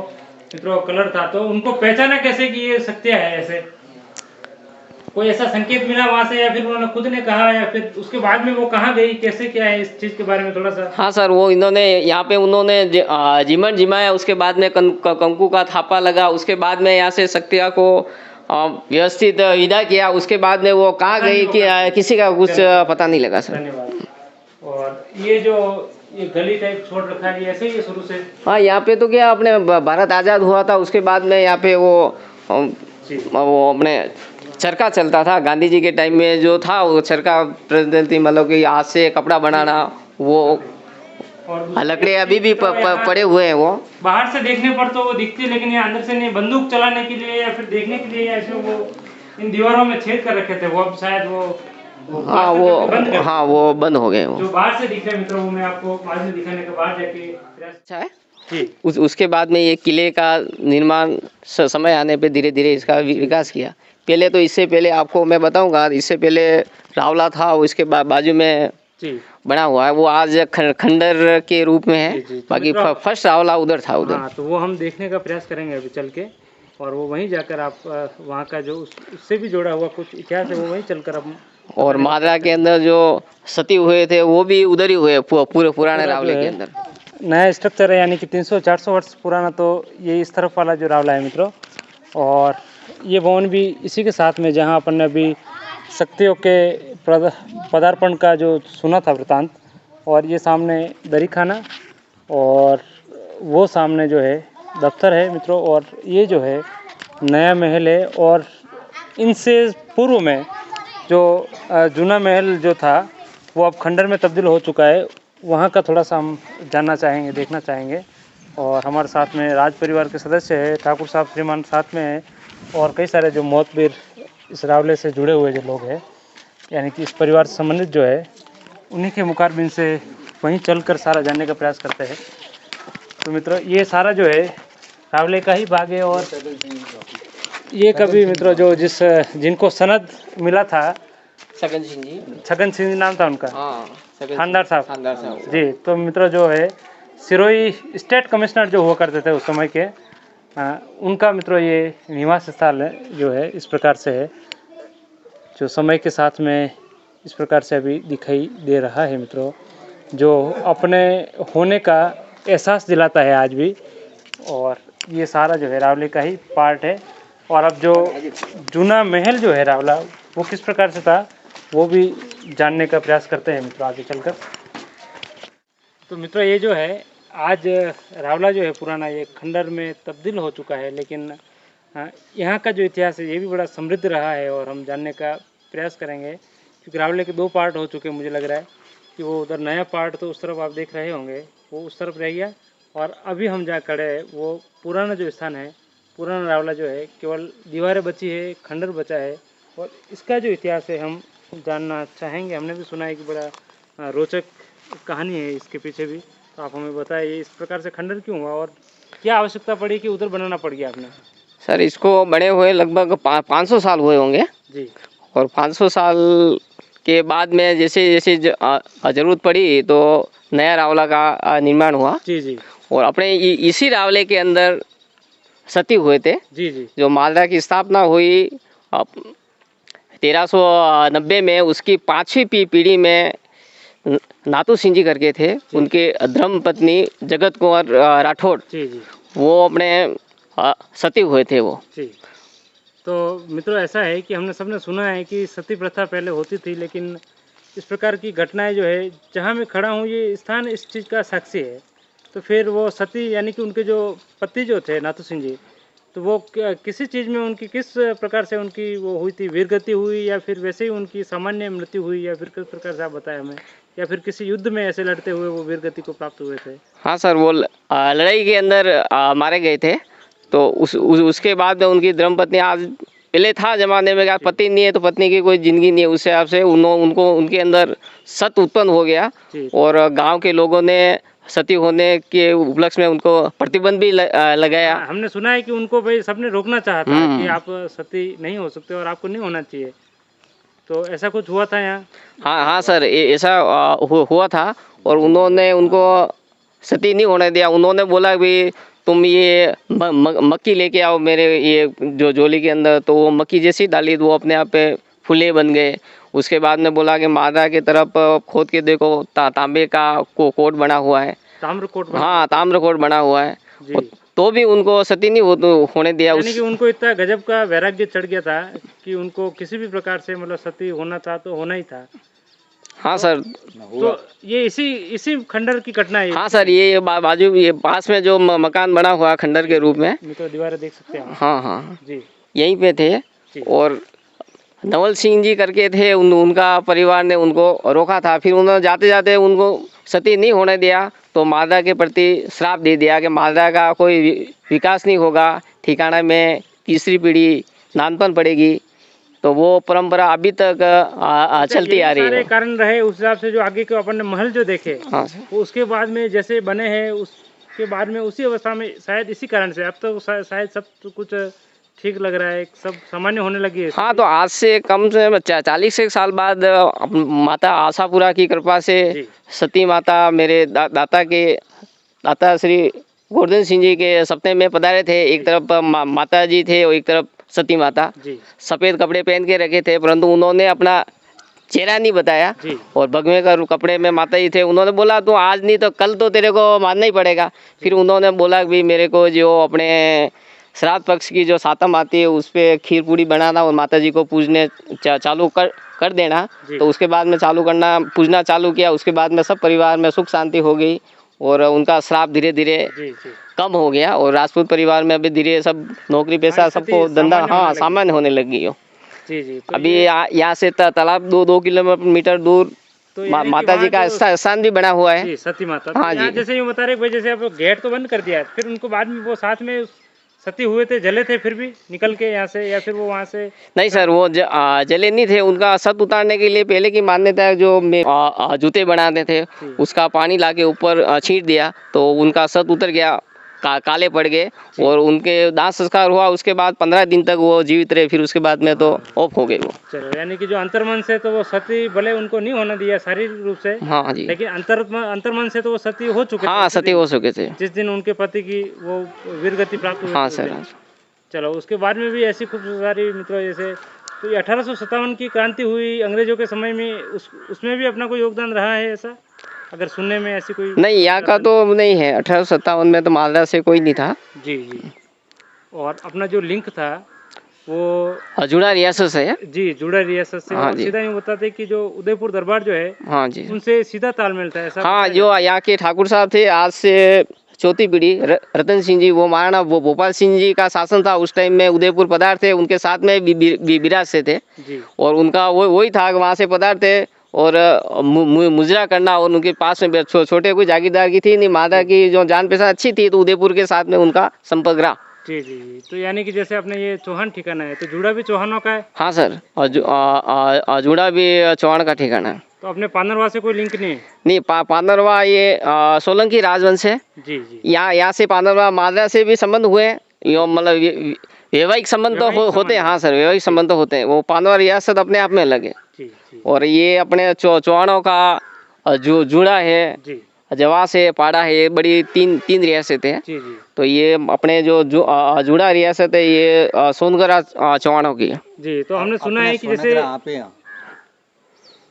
मित्रों कलर था। तो उनको पहचाना कैसे कि ये सत्य है? ऐसे कोई ऐसा संकेत मिला वहाँ से, या फिर उन्होंने खुद ने कहा, या फिर उसके बाद में वो कहाँ गई, कैसे क्या है इस चीज़ के बारे में थोड़ा सा? हाँ सर, वो इन्होंने यहाँ पे उन्होंने जीवन जिमाया, उसके बाद में कंकु का थापा लगा, उसके बाद में यहाँ से शक्तिया को व्यवस्थित विदा किया, उसके बाद में वो कहाँ गई कि किसी का कुछ पता नहीं लगा सर। धन्यवाद। और ये जो ये गली टाइप छोड़ रखा है, ये ऐसे ही शुरू से? हाँ, यहाँ पे तो क्या अपने भारत आज़ाद हुआ था, उसके बाद में यहाँ पे वो अपने चरखा चलता था। गांधी जी के टाइम में जो था वो चरखा प्रचलित थी, मतलब कि हाथ से कपड़ा बनाना, वो और लकड़ी अभी भी पड़े हुए हैं वो। बाहर से देखने पर तो वो दिखती है, लेकिन ये अंदर से नहीं, बंदूक चलाने के लिए या फिर देखने के लिए ऐसे वो इन दीवारों में छेद कर रखे थे, वो अब शायद वो हाँ वो बंद हो गए वो। जो बाहर से दिख रहे मित्रों वो मैं आपको बाद में दिखाने के बाद जाके अच्छा है जी। उसके बाद में ये किले का निर्माण समय आने पे धीरे धीरे इसका विकास किया। पहले तो इससे पहले आपको मैं बताऊंगा, इससे पहले रावला था, उसके बाजू में जी बना हुआ है, वो आज खंडर के रूप में है। जी। बाकी फर्स्ट रावला उधर था उधर। हाँ, तो वो हम देखने का प्रयास करेंगे अभी चल के, और वो वहीं जाकर आप वहाँ का जो उससे भी जुड़ा हुआ कुछ इतिहास है वो वहीं चलकर आप। और मादरा के अंदर जो सती हुए थे वो भी उधर ही हुए, पूरे पुराने रावले के अंदर। नया स्ट्रक्चर है, यानी कि 300-400 वर्ष पुराना, तो ये इस तरफ वाला जो रावला है मित्रों, और ये भवन भी इसी के साथ में जहाँ अपन ने अभी शक्तियों के पदार्पण का जो सुना था वृतांत, और ये सामने दरी खाना और वो सामने जो है दफ्तर है मित्रों, और ये जो है नया महल है। और इनसे पूर्व में जो जूना महल जो था वो अब खंडर में तब्दील हो चुका है, वहाँ का थोड़ा सा हम जानना चाहेंगे, देखना चाहेंगे। और हमारे साथ में राज परिवार के सदस्य हैं, ठाकुर साहब श्रीमान साथ में हैं, और कई सारे जो मोहतबीर इस रावले से जुड़े हुए जो लोग हैं, यानी कि इस परिवार से संबंधित जो है, उन्हीं के मुखारबिन से वहीं चलकर सारा जानने का प्रयास करते हैं। तो मित्रों ये सारा जो है रावले का ही भाग है। और ये कभी मित्रों जो जिनको सनद मिला था, छगन सिंह जी नाम था उनका, थानदार साहब जी। तो मित्रों जो है सिरोही स्टेट कमिश्नर जो हुआ करते थे उस समय के, उनका मित्रों ये निवास स्थल जो है इस प्रकार से है, जो समय के साथ में इस प्रकार से अभी दिखाई दे रहा है मित्रों, जो अपने होने का एहसास दिलाता है आज भी। और ये सारा जो है रावले का ही पार्ट है। और अब जो जूना महल जो है रावला, वो किस प्रकार से था वो भी जानने का प्रयास करते हैं मित्रों आगे चलकर। तो मित्रों ये जो है आज रावला जो है पुराना, ये खंडर में तब्दील हो चुका है, लेकिन यहाँ का जो इतिहास है ये भी बड़ा समृद्ध रहा है, और हम जानने का प्रयास करेंगे। क्योंकि रावले के 2 पार्ट हो चुके हैं, मुझे लग रहा है कि वो उधर नया पार्ट तो उस तरफ आप देख रहे होंगे, वो उस तरफ रह गया, और अभी हम जहाँ खड़े हैं वो पुराना जो स्थान है, पुराना रावला जो है, केवल दीवारें बची है, खंडर बचा है, और इसका जो इतिहास है हम जानना चाहेंगे। हमने भी सुना है कि बड़ा रोचक कहानी है इसके पीछे भी, तो आप हमें बताइए इस प्रकार से खंडर क्यों हुआ और क्या आवश्यकता पड़ी कि उधर बनाना पड़ गया आपने। सर इसको बने हुए लगभग 500 साल हुए होंगे जी, और 500 साल के बाद में जैसे जैसे ज़रूरत पड़ी तो नया रावला का निर्माण हुआ। जी जी। और अपने इसी रावले के अंदर सती हुए थे। जी जी। जो मालदा की स्थापना हुई 1390 में, उसकी 5वीं पीढ़ी में नातू सिंह जी करके थे, उनके धर्म पत्नी जगत कुंवर राठौड़, जी जी, वो अपने सती हुए थे वो। जी। तो मित्रों ऐसा है कि हमने सबने सुना है कि सती प्रथा पहले होती थी, लेकिन इस प्रकार की घटनाएं जो है, जहां मैं खड़ा हूं ये स्थान इस चीज़ का साक्षी है। तो फिर वो सती यानी कि उनके जो पति जो थे नातू सिंह जी, तो वो किसी चीज़ में उनकी किस प्रकार से उनकी वो हुई थी, वीरगति हुई या फिर वैसे ही उनकी सामान्य मृत्यु हुई, या फिर किस प्रकार से आप बताएं हमें, या फिर किसी युद्ध में ऐसे लड़ते हुए वो वीरगति को प्राप्त हुए थे। हाँ सर, वो लड़ाई के अंदर मारे गए थे। तो उसके बाद में उनकी धर्मपत्नी, आज पहले था जमाने में क्या पति नहीं है तो पत्नी की कोई ज़िंदगी नहीं है, उस हिसाब से उनको उनके अंदर सत उत्पन्न हो गया, और गांव के लोगों ने सती होने के उपलक्ष्य में उनको प्रतिबंध भी लगाया। हमने सुना है कि उनको भाई सबने रोकना चाहा था कि आप सती नहीं हो सकते और आपको नहीं होना चाहिए, तो ऐसा कुछ हुआ था यहाँ? हाँ सर, ऐसा हुआ था, और उन्होंने उनको सती नहीं होने दिया। उन्होंने बोला भी तुम ये मक्की लेके आओ मेरे ये जो झोली के अंदर, तो वो मक्की जैसी डाली तो वो अपने आप पे फूले बन गए। उसके बाद में बोला कि मादा की तरफ खोद के देखो, तांबे का कोट बना हुआ है, ताम्र कोट। हाँ, ताम्र कोट बना हुआ है, तो भी उनको सती नहीं होने दिया। यानी कि उनको इतना गजब का वैराग्य चढ़ गया था कि उनको किसी भी प्रकार से मतलब सती होना था तो होना ही था। हाँ सर, तो ये इसी खंडर की घटना है। हाँ सर, ये बाजू ये पास में जो मकान बना हुआ खंडर के रूप में, तो दीवारें देख सकते हैं। हाँ जी, यहीं यहीं पे थे। और नवल सिंह जी करके थे, उनका परिवार ने उनको रोका था। फिर उन्होंने जाते जाते उनको सती नहीं होने दिया, तो मादरा के प्रति श्राप दे दिया कि मादरा का कोई विकास नहीं होगा, ठिकाना में तीसरी पीढ़ी नानपन पड़ेगी। तो वो परंपरा अभी तक चलती आ रही है। सारे कारण रहे उस हिसाब से जो आगे के अपन ने महल जो देखे, हाँ वो उसके बाद में जैसे बने हैं, उसके बाद में उसी अवस्था में शायद इसी कारण से अब तो शायद सब कुछ ठीक लग रहा है, सब सामान्य होने लगी है। हाँ, तो आज से कम से 40 साल बाद माता आशापुरा की कृपा से सती माता मेरे दाता श्री गोवर्धन सिंह जी के सपने में पधारे थे। एक तरफ माता जी थे और एक तरफ सती माता। सफ़ेद कपड़े पहन के रखे थे, परंतु उन्होंने अपना चेहरा नहीं बताया और भगवे का कपड़े में माता जी थे। उन्होंने बोला तू आज नहीं तो कल तो तेरे को मानना ही पड़ेगा। फिर उन्होंने बोला कि मेरे को जो अपने श्राद्ध पक्ष की जो सातम आती है उस पर खीर पूड़ी बनाना और माता जी को पूजने चालू कर देना। तो उसके बाद में पूजना चालू किया। उसके बाद में सब परिवार में सुख शांति हो गई और उनका श्राप धीरे धीरे कम हो गया और राजपूत परिवार में अभी धीरे सब नौकरी पेशा सबको धंधा सामान्य होने लग गई हो। तो अभी यहाँ से तालाब 2 किलोमीटर दूर तो माता जी का स्थान भी बना हुआ है, सती माता। हाँ जी। जैसे यूँ बता रहे भाई, जैसे आप गेट तो बंद कर दिया, फिर उनको बाद में वो साथ में सती हुए थे, जले थे फिर भी निकल के यहाँ से, या फिर वो वहाँ से? नहीं सर, वो जले नहीं थे। उनका सत उतारने के लिए पहले की मान्यता है, जो जूते बनाते थे उसका पानी लाके ऊपर छींट दिया तो उनका सत उतर गया, काले पड़ गए और उनके दाह संस्कार हुआ। उसके बाद 15 दिन तक वो जीवित रहे, फिर उसके बाद में तो ऑफ हो गए वो। चलो, यानी कि जो अंतर्मन से तो वो सती भले उनको नहीं होने दिया शारीरिक रूप से, हाँ जी, लेकिन अंतर्मन से तो वो सती हो चुके। हाँ, सती हो चुके थे जिस दिन उनके पति की वो वीरगति प्राप्त हुई। हाँ सर। चलो, उसके बाद में भी ऐसी खूब सारी मित्रों, जैसे तो 1857 की क्रांति हुई अंग्रेजों के समय में, उसमें भी अपना कोई योगदान रहा है ऐसा, अगर सुनने में ऐसी कोई? नहीं, यहाँ का तो नहीं है। 1857 में तो मालदा से कोई नहीं था। जी। और अपना जो लिंक था वो जुड़ा रियासत से है। जी, जुड़ा रियासत से। हाँ, सीधा यूँ बताते कि जो उदयपुर दरबार जो है, हाँ जी, उनसे सीधा तालमेल था ऐसा? हाँ, जो यहाँ के ठाकुर साहब थे, आज से चौथी पीढ़ी रतन सिंह जी, वो महाराणा भोपाल सिंह जी का शासन था उस टाइम में, उदयपुर पधार थे, उनके साथ में विराज से थे और उनका वही था कि वहाँ से पधार थे और मुजरा करना और उनके पास में छोटे कोई जागीरदार की थी नहीं। माता की जो जान पहचान अच्छी थी तो उदयपुर के साथ में उनका संपर्क रहा। जी। तो यानी कि जैसे अपने ये चौहान ठिकाना है, तो जुड़ा भी चौहानों का है? हाँ सर, और जुड़ा भी चौहान का ठिकाना है। तो अपने पानरवा से कोई लिंक नहीं है? नहीं, पानरवा ये सोलंकी राजवंश है। जी। यहाँ से पानरवा मादरा से भी संबंध हुए, मतलब वैवाहिक संबंध तो होते हैं। हाँ सर, वैवाहिक संबंध तो होते हैं। वो पानरवा रियासत अपने आप में अलग है। और ये अपने चौहानों का जो जुड़ा है, जवास है, पाड़ा है, ये बड़ी तीन रियासतें हैं। तो ये अपने जो जुड़ा रियासत है ये सोनगढ़ चौहानों की है। जी। तो हमने सुना है कि जैसे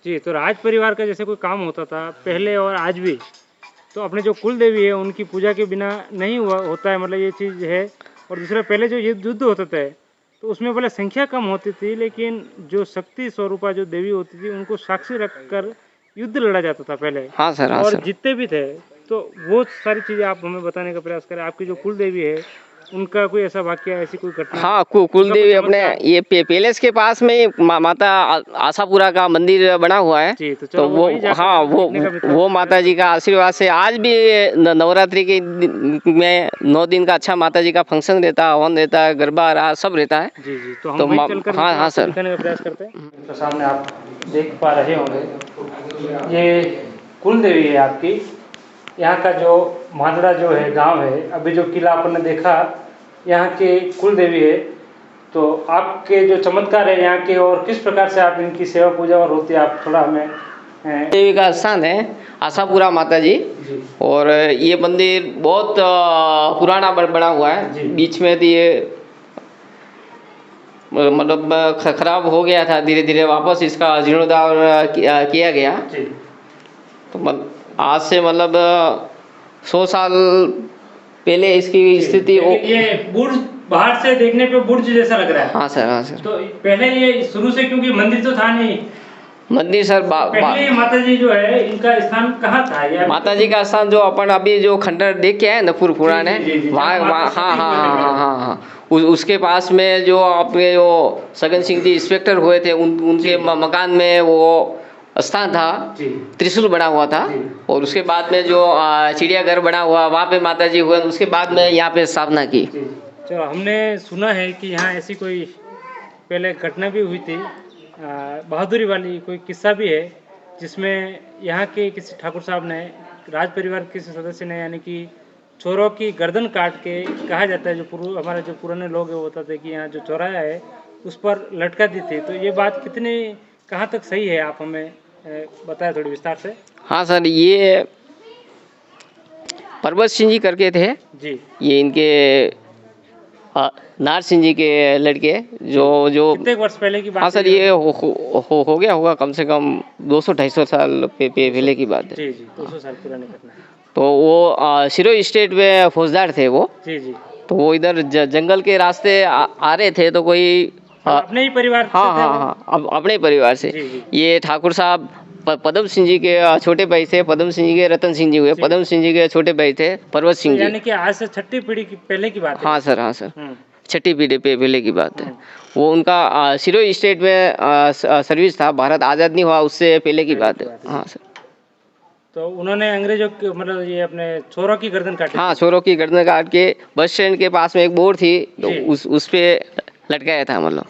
जी, तो राज परिवार का जैसे कोई काम होता था पहले और आज भी, तो अपने जो कुल देवी है उनकी पूजा के बिना नहीं होता है, मतलब ये चीज़ है। और दूसरा, पहले जो युद्ध होता था तो उसमें भले संख्या कम होती थी, लेकिन जो शक्ति स्वरूपा जो देवी होती थी उनको साक्षी रखकर युद्ध लड़ा जाता था पहले। हाँ सर, हाँ और सर। जीतते भी थे। तो वो सारी चीज़ें आप हमें बताने का प्रयास करें। आपकी जो कुल देवी है उनका कोई ऐसा वाक्य, ऐसी कोई घटना? हाँ, कुल देवी अपने ये पैलेस के पास में माता आशापुरा का मंदिर बना हुआ है। तो वो, हाँ, वो माता जी का आशीर्वाद से आज भी नवरात्रि के में 9 दिन का अच्छा माता जी का फंक्शन रहता है, हवन रहता है, गरबा रात सब रहता है। जी। तो हम हाँ सर दिखाने का प्रयास करते हैं। तो सामने आप देख पा रहे होंगे, ये कुल देवी है आपकी। यहाँ का जो मादड़ा जो है गांव है, अभी जो किला अपन ने देखा, यहाँ के कुल देवी है। तो आपके जो चमत्कार है यहाँ के, और किस प्रकार से आप इनकी सेवा पूजा और होती है, आप थोड़ा हमें? देवी का स्थान है आशापुरा माता जी। और ये मंदिर बहुत पुराना बना हुआ है। बीच में तो ये मतलब खराब हो गया था, धीरे धीरे वापस इसका जीर्णोद्धार किया गया। तो आज से मतलब 100 साल पहले इसकी स्थिति। ये बुर्ज बाहर से देखने पे बुर्ज जैसा लग रहा है। हाँ सर, हाँ सर। तो पहले ये शुरू से, क्योंकि मंदिर तो था नहीं, मंदिर सर पहले माता जी जो है इनका स्थान कहाँ था? माता जी का स्थान जो अपन अभी जो खंडर देख के आए न पुराने, वहाँ हाँ, उसके पास में जो आपके जो सगन सिंह जी इंस्पेक्टर हुए थे उनके मकान में वो स्थान था, त्रिशूल बना हुआ था। और उसके बाद में जो चिड़ियाघर बना हुआ वहाँ पे माता जी हुए, उसके बाद में यहाँ पे स्थापना की। चलो, हमने सुना है कि यहाँ ऐसी कोई पहले घटना भी हुई थी, बहादुरी वाली कोई किस्सा भी है, जिसमें यहाँ के किसी ठाकुर साहब ने, राज परिवार के किसी सदस्य ने, यानी कि चोरों की गर्दन काट के, कहा जाता है जो हमारे जो पुराने लोग हैं वो बताते हैं कि यहाँ जो चौराया है उस पर लटका दी थी। तो ये बात कितनी कहाँ तक सही है, आप हमें बताएं थोड़ी विस्तार से। हाँ सर, ये पर्वत सिंह जी करके थे जी, ये इनके नार सिंह जी के लड़के जो कितने वर्ष पहले की बात? हाँ सर, ये हो गया होगा कम से कम 200-250 साल पहले की बात है। जी जी, 200 साल पुरानी घटना है। तो वो सिरोही स्टेट में फौजदार थे वो। जी जी, तो वो इधर जंगल के रास्ते आ रहे थे, तो कोई अपने ही परिवार से हाँ थे हाँ वो? हाँ, अपने परिवार से। जी, जी। ये ठाकुर साहब पदम सिंह जी के छोटे भाई थे, पदम सिंह जी के रतन सिंह जी हुए, पदम सिंह जी के छोटे भाई थे पर्वत सिंह तो जी। यानी कि आज से छठी पीढ़ी की पहले की बात है। हाँ सर, हाँ सर, हम्म, छठी पीढ़ी पे पहले की बात है। वो उनका सिरोही स्टेट में सर्विस था, भारत आज़ाद नहीं हुआ उससे पहले की बात है। हाँ सर। तो उन्होंने अंग्रेजों के, मतलब ये अपने चोरों की गर्दन काटी। हाँ, चोरों की गर्दन काट के बस स्टैंड के पास में एक बोर्ड थी, तो जी। उस पे लटकाया था मतलब।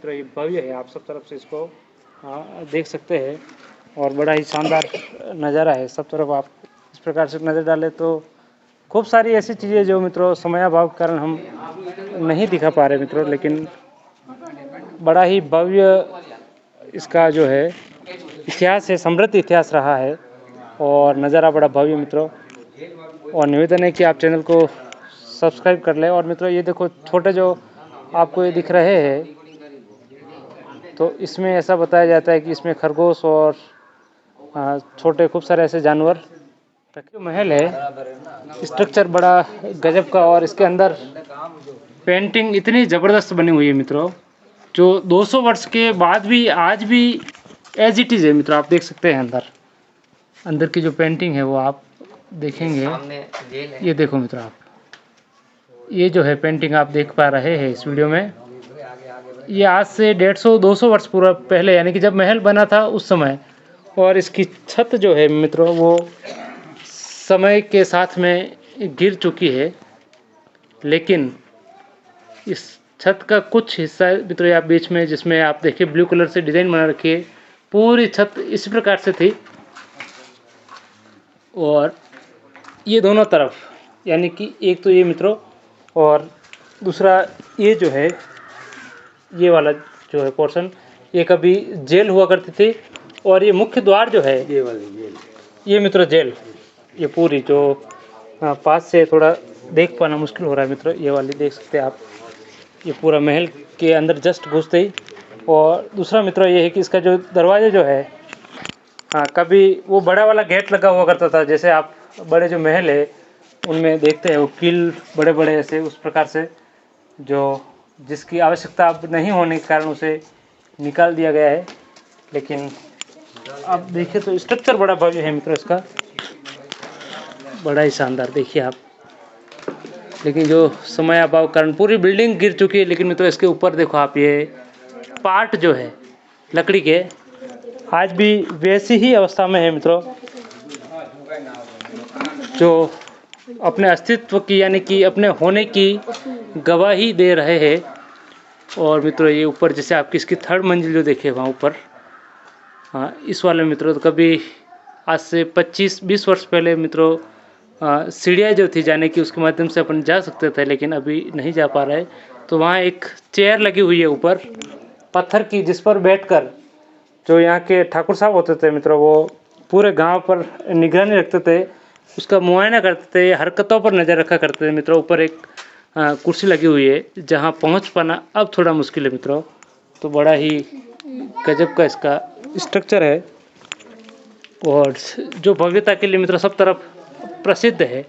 तो ये भव्य है, आप सब तरफ से इसको देख सकते हैं, और बड़ा ही शानदार नज़ारा है। सब तरफ आप इस प्रकार से नज़र डालें तो खूब सारी ऐसी चीज़ें जो मित्रों समयाभाव के कारण हम नहीं दिखा पा रहे मित्रों, लेकिन बड़ा ही भव्य इसका जो है इतिहास है, समृद्ध इतिहास रहा है, और नज़ारा बड़ा भव्य मित्रों। और निवेदन है कि आप चैनल को सब्सक्राइब कर लें। और मित्रों ये देखो, छोटे जो आपको ये दिख रहे हैं, तो इसमें ऐसा बताया जाता है कि इसमें खरगोश और छोटे खूब सारे ऐसे जानवर। जो महल है, स्ट्रक्चर बड़ा गजब का, और इसके अंदर पेंटिंग इतनी ज़बरदस्त बनी हुई है मित्रों, जो 200 वर्ष के बाद भी आज भी एज इट इज़ है मित्रों। आप देख सकते हैं अंदर की जो पेंटिंग है वो आप देखेंगे। ये देखो मित्रों, आप ये जो है पेंटिंग आप देख पा रहे हैं इस वीडियो में, ये आज से 150-200 वर्ष पूरा पहले, यानी कि जब महल बना था उस समय। और इसकी छत जो है मित्रों वो समय के साथ में गिर चुकी है, लेकिन इस छत का कुछ हिस्सा मित्रों आप बीच में, जिसमें आप देखिए ब्लू कलर से डिज़ाइन बना रखी है, पूरी छत इस प्रकार से थी। और ये दोनों तरफ, यानी कि एक तो ये मित्रों, और दूसरा ये जो है, ये वाला जो है पोर्शन, ये कभी जेल हुआ करती थी। और ये मुख्य द्वार जो है, ये वाली जेल, ये मित्रों जेल, ये पूरी जो पास से थोड़ा देख पाना मुश्किल हो रहा है मित्रों, ये वाली देख सकते हैं आप, ये पूरा महल के अंदर जस्ट घुसते ही। और दूसरा मित्रों ये है कि इसका जो दरवाज़ा जो है, कभी वो बड़ा वाला गेट लगा हुआ करता था, जैसे आप बड़े जो महल है उनमें देखते हैं वो कील बड़े बड़े ऐसे, उस प्रकार से, जो जिसकी आवश्यकता अब नहीं होने के कारण उसे निकाल दिया गया है। लेकिन आप देखिए तो स्ट्रक्चर बड़ा भव्य है मित्रों, इसका बड़ा ही शानदार, देखिए आप। लेकिन जो समय अभाव कारण पूरी बिल्डिंग गिर चुकी है, लेकिन मित्रों इसके ऊपर देखो आप, ये पार्ट जो है लकड़ी के आज भी वैसी ही अवस्था में है मित्रों, जो अपने अस्तित्व की, यानी कि अपने होने की गवाही दे रहे हैं। और मित्रों ये ऊपर जैसे आपकी इसकी 3rd मंजिल जो देखे वहाँ ऊपर, हाँ इस वाले मित्रों, तो कभी आज से 25-20 वर्ष पहले मित्रों सीढ़ियाँ जो थी जाने की, उसके माध्यम से अपन जा सकते थे, लेकिन अभी नहीं जा पा रहे। तो वहाँ एक चेयर लगी हुई है ऊपर पत्थर की, जिस पर बैठकर जो यहाँ के ठाकुर साहब होते थे मित्रों, वो पूरे गांव पर निगरानी रखते थे, उसका मुआयना करते थे, हरकतों पर नज़र रखा करते थे मित्रों। ऊपर एक कुर्सी लगी हुई है, जहाँ पहुँच पाना अब थोड़ा मुश्किल है मित्रों। तो बड़ा ही गजब का इसका स्ट्रक्चर है, और जो भव्यता के लिए मित्रों सब तरफ प्रसिद्ध है,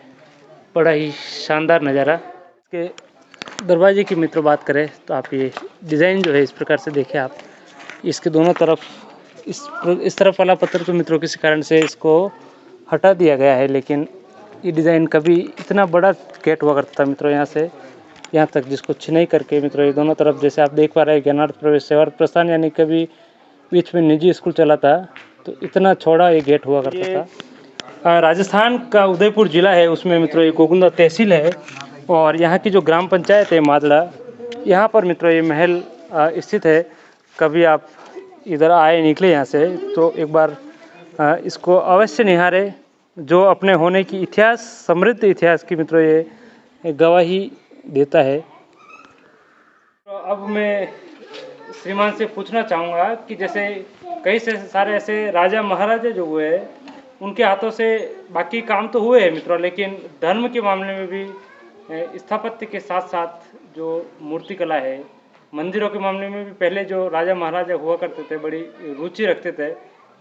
बड़ा ही शानदार नज़ारा। इसके दरवाजे की मित्रों बात करें तो आप ये डिज़ाइन जो है इस प्रकार से देखें आप, इसके दोनों तरफ इस तरफ वाला पत्थर तो मित्रों किसी कारण से इसको हटा दिया गया है, लेकिन ये डिज़ाइन कभी इतना बड़ा गेट हुआ करता था मित्रों यहाँ से, यहाँ तक, जिसको छिनाई करके मित्रों ये दोनों तरफ जैसे आप देख पा रहे हैं ज्ञानार्थ प्रवेश सेवा प्रस्थान, यानी कभी बीच में निजी स्कूल चला था तो इतना चौड़ा ये गेट हुआ करता था। राजस्थान का उदयपुर जिला है, उसमें मित्रों ये गोकुंदा तहसील है और यहाँ की जो ग्राम पंचायत है मादड़ा, यहाँ पर मित्रों ये महल स्थित है। कभी आप इधर आए निकले यहाँ से तो एक बार इसको अवश्य निहारे, जो अपने होने की इतिहास, समृद्ध इतिहास की मित्रों ये गवाही देता है। तो अब मैं श्रीमान से पूछना चाहूँगा कि जैसे कई से सारे ऐसे राजा महाराजा जो हुए उनके हाथों से बाकी काम तो हुए हैं मित्रों, लेकिन धर्म के मामले में भी स्थापत्य के साथ साथ जो मूर्ति कला है, मंदिरों के मामले में भी पहले जो राजा महाराजा हुआ करते थे बड़ी रुचि रखते थे।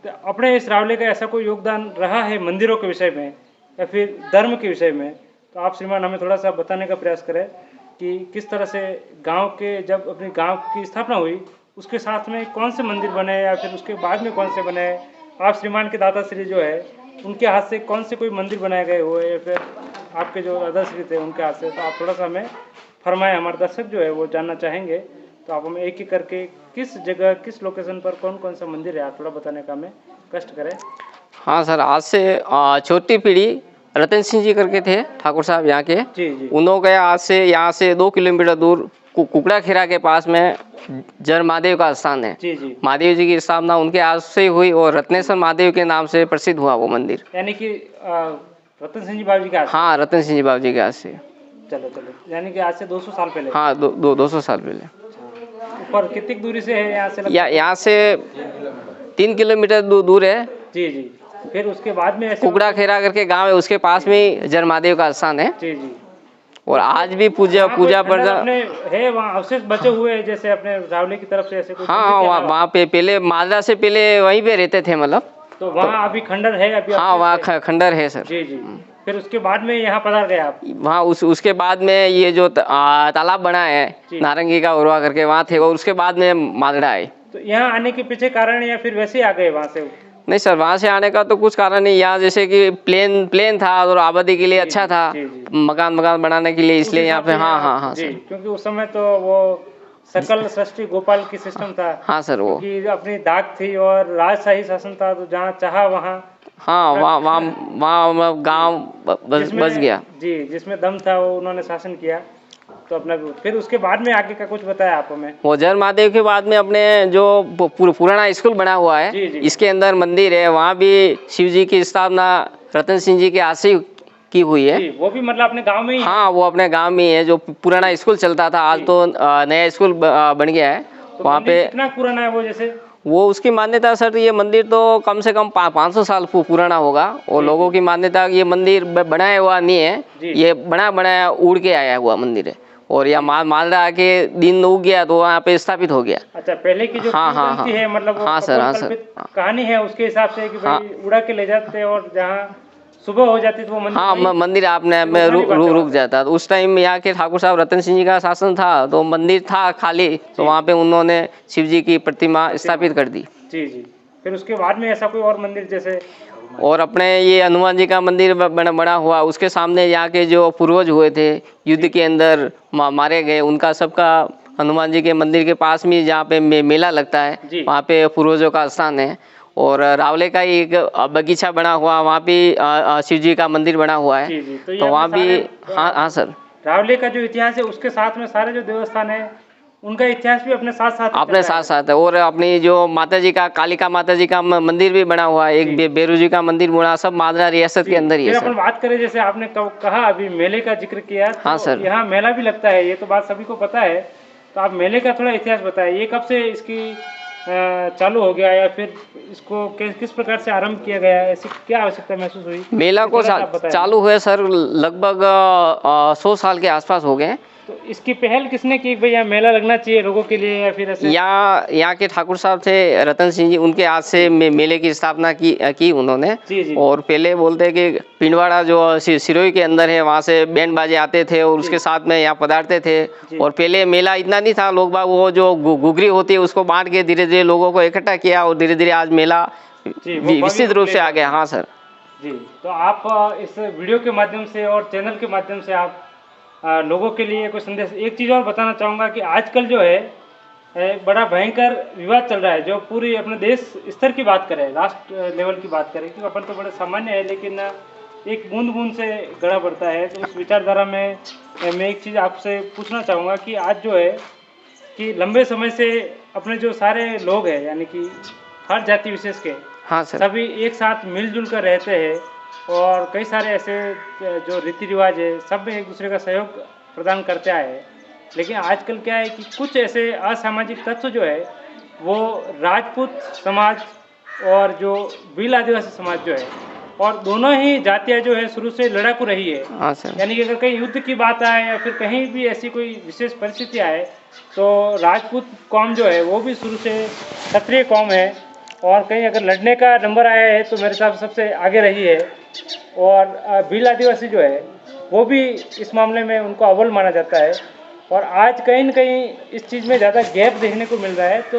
तो अपने इस रावले का ऐसा कोई योगदान रहा है मंदिरों के विषय में या फिर धर्म के विषय में, तो आप श्रीमान हमें थोड़ा सा बताने का प्रयास करें कि किस तरह से गांव के, जब अपने गांव की स्थापना हुई उसके साथ में कौन से मंदिर बने या फिर उसके बाद में कौन से बने, आप श्रीमान के दादाश्री जो है उनके हाथ से कौन से कोई मंदिर बनाए गए हुए या फिर आपके जो दादाश्री थे उनके हाथ से, तो आप थोड़ा सा हमें फरमाएं। हमारे दर्शक जो है वो जानना चाहेंगे, तो आप हमें एक एक करके किस जगह, किस लोकेशन पर कौन कौन सा मंदिर है, आप थोड़ा बताने का हमें कष्ट करें। हाँ सर, आज से छोटी पीढ़ी रतन सिंह जी करके थे ठाकुर साहब यहाँ के, जी। उन्होंने आज से यहाँ से 2 किलोमीटर दूर कुकड़ा खेरा के पास में जर महादेव का स्थान है। जी। महादेव जी की स्थापना उनके आज से हुई और रत्नेश्वर महादेव के नाम से प्रसिद्ध हुआ वो मंदिर, यानी कि रतन सिंह जी बाबू जी का। हाँ, रतन सिंह जी बाबू जी के आज से। चलो, यानी कि आज से 200 साल पहले। हाँ, 200 साल पहले। ऊपर कितनी दूरी से है यहाँ से? यहाँ से 3 किलोमीटर दूर है। जी। फिर उसके बाद में ऐसे कुकड़ा खेरा करके गांव है, उसके पास में जर महादेव का स्थान है। जी। और आज भी पूजा है वहाँ अवशेष बचे हुए हैं, जैसे अपने रावले की तरफ से ऐसे कुछ? हाँ, वहाँ पे पहले मादरा से पहले वहीं पे रहते थे, मतलब तो वहाँ अभी खंडर है अभी? हाँ, वहाँ खंडर है सर। जी। फिर उसके बाद में यहाँ पधार गए आप? वहाँ उसके बाद में ये जो तालाब बना है नारंगी का उरवा करके, वहाँ थे, और उसके बाद में मादड़ा आए। तो यहाँ आने के पीछे कारण या फिर वैसे ही आ गए वहाँ से? नहीं सर, वहाँ से आने का तो कुछ कारण नहीं, यहाँ जैसे कि प्लेन था और आबादी के लिए अच्छा था, मकान बनाने के लिए, इसलिए यहाँ पे। हाँ जी, क्योंकि उस समय तो वो सकल सृष्टि गोपाल की सिस्टम था। हाँ सर, वो कि अपनी दाग थी और राजशाही शासन था, तो जहाँ चाहा वहाँ। हाँ, वहाँ गाँव बस गया। जी, जिसमें दम था वो उन्होंने शासन किया। तो अपना फिर उसके बाद में आगे का कुछ बताया आप हमें? वो जर महादेव के बाद में अपने जो पुराना स्कूल बना हुआ है, जी। इसके अंदर मंदिर है, वहाँ भी शिव जी की स्थापना रतन सिंह जी के हाथ से की हुई है। जी, वो भी मतलब अपने गांव में ही? हाँ, वो अपने गांव में ही है। जो पुराना स्कूल चलता था, आज तो नया स्कूल बन गया है। तो वहाँ पे कितना पुराना है वो? जैसे वो उसकी मान्यता सर, ये मंदिर तो कम से कम 500 साल पुराना होगा, और लोगों की मान्यता ये मंदिर बनाया हुआ नहीं है, ये बनाया उड़ के आया हुआ मंदिर है, और यह मालदा के दिन उग गया तो वहाँ पे स्थापित हो गया। अच्छा, पहले की जो हाँ है मतलब हाँ सर, कहानी है उसके हिसाब से कि भाई उड़ा के ले जाते और जहाँ सुबह हो जाती तो वो मंदिर, हाँ, मंदिर आपने रुक जाता। तो उस टाइम यहाँ के ठाकुर साहब रतन सिंह जी का शासन था, तो मंदिर था खाली, तो वहाँ पे उन्होंने शिव जी की प्रतिमा स्थापित कर दी। जी। फिर उसके बाद में ऐसा कोई और मंदिर जैसे? और अपने ये हनुमान जी का मंदिर बना हुआ, उसके सामने यहाँ के जो पूर्वज हुए थे युद्ध के अंदर मारे गए, उनका सबका हनुमान जी के मंदिर के पास में जहाँ पे मेला लगता है, वहाँ पे पूर्वजों का स्थान है। और रावले का एक बगीचा बना हुआ, वहाँ भी शिव जी का मंदिर बना हुआ है। तो वहाँ भी हाँ सर, रावले का जो इतिहास है उसके साथ में सारे जो देवस्थान है उनका इतिहास भी अपने साथ है। और अपनी जो माता जी का, कालिका माता जी का मंदिर भी बना हुआ है, एक बेरू जी का मंदिर बना, सब मादरा रियासत के अंदर ही है। अपन बात करें, जैसे आपने कहा अभी मेले का जिक्र किया, हाँ सर, यहाँ मेला भी लगता है, ये तो बात सभी को पता है। तो आप मेले का थोड़ा इतिहास बताएं, ये कब से इसकी चालू हो गया या फिर इसको किस प्रकार से आरंभ किया गया, ऐसी क्या आवश्यकता महसूस हुई? मेला को चालू हुए सर लगभग 100 साल के आसपास हो गए। तो इसकी पहल किसने की, भैया मेला लगना चाहिए लोगों के लिए, या फिर ऐसे? यहाँ के ठाकुर साहब थे रतन सिंह जी, उनके हाथ से मेले की स्थापना की उन्होंने। जी। और पहले बोलते हैं कि पिंडवाड़ा जो सिरोही के अंदर है, वहाँ से बैंड बाजे आते थे और उसके साथ में यहाँ पधारते थे। और पहले मेला इतना नहीं था, लोग बाग वो जो गुगरी होती है उसको बांट के धीरे धीरे लोगों को इकट्ठा किया, और धीरे धीरे आज मेला विस्तृत रूप से आ गया। हाँ सर जी, तो आप इस वीडियो के माध्यम से और चैनल के माध्यम से आप लोगों के लिए कोई संदेश। एक चीज़ और बताना चाहूँगा कि आजकल जो है बड़ा भयंकर विवाद चल रहा है, जो पूरी अपने देश स्तर की बात करें, राष्ट्र लेवल की बात करें, क्योंकि अपन तो बड़े सामान्य है, लेकिन एक बूंद बूंद से गड़ा बढ़ता है। तो उस विचारधारा में मैं एक चीज़ आपसे पूछना चाहूँगा कि आज जो है कि लंबे समय से अपने जो सारे लोग हैं, यानी कि हर जाति विशेष के हाँ सर। सभी एक साथ मिलजुल कर रहते हैं, और कई सारे ऐसे जो रीति रिवाज है सब में एक दूसरे का सहयोग प्रदान करते आए हैं। लेकिन आजकल क्या है कि कुछ ऐसे असामाजिक तत्व जो है वो राजपूत समाज और जो भील आदिवासी समाज जो है, और दोनों ही जातियाँ जो है शुरू से लड़ाकू रही है। हाँ सर। यानी कि अगर कहीं युद्ध की बात आए या फिर कहीं भी ऐसी कोई विशेष परिस्थिति आए, तो राजपूत कौम जो है वो भी शुरू से क्षत्रिय कौम है, और कहीं अगर लड़ने का नंबर आया है तो मेरे हिसाब से सबसे आगे रही है। और भील आदिवासी जो है वो भी इस मामले में उनको अव्वल माना जाता है, और आज कहीं न कहीं इस चीज़ में ज़्यादा गैप देखने को मिल रहा है। तो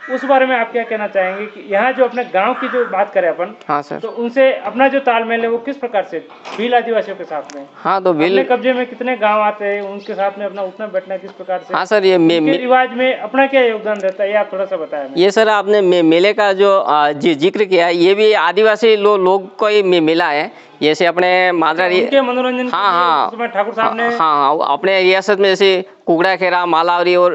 उस बारे में आप क्या कहना चाहेंगे कि यहाँ जो अपने गांव की जो बात करें अपन, हाँ सर। तो उनसे अपना जो तालमेल है वो किस प्रकार से भील आदिवासियों के साथ में? हाँ तो अपने कब्जे में कितने गांव आते हैं, उनके साथ में अपना उठना बैठना किस प्रकार से? हाँ सर, ये उनके रिवाज में अपना क्या योगदान रहता है, ये आप थोड़ा सा बताएं। ये सर आपने मेले का जो जिक्र किया, ये भी आदिवासी लोग को ही मेला है। जैसे अपने मादरा उनके मनोरंजन हाँ के लिए ठाकुर साहब ने हाँ अपने रियासत में जैसे कुकड़ा खेरा, मालावरी और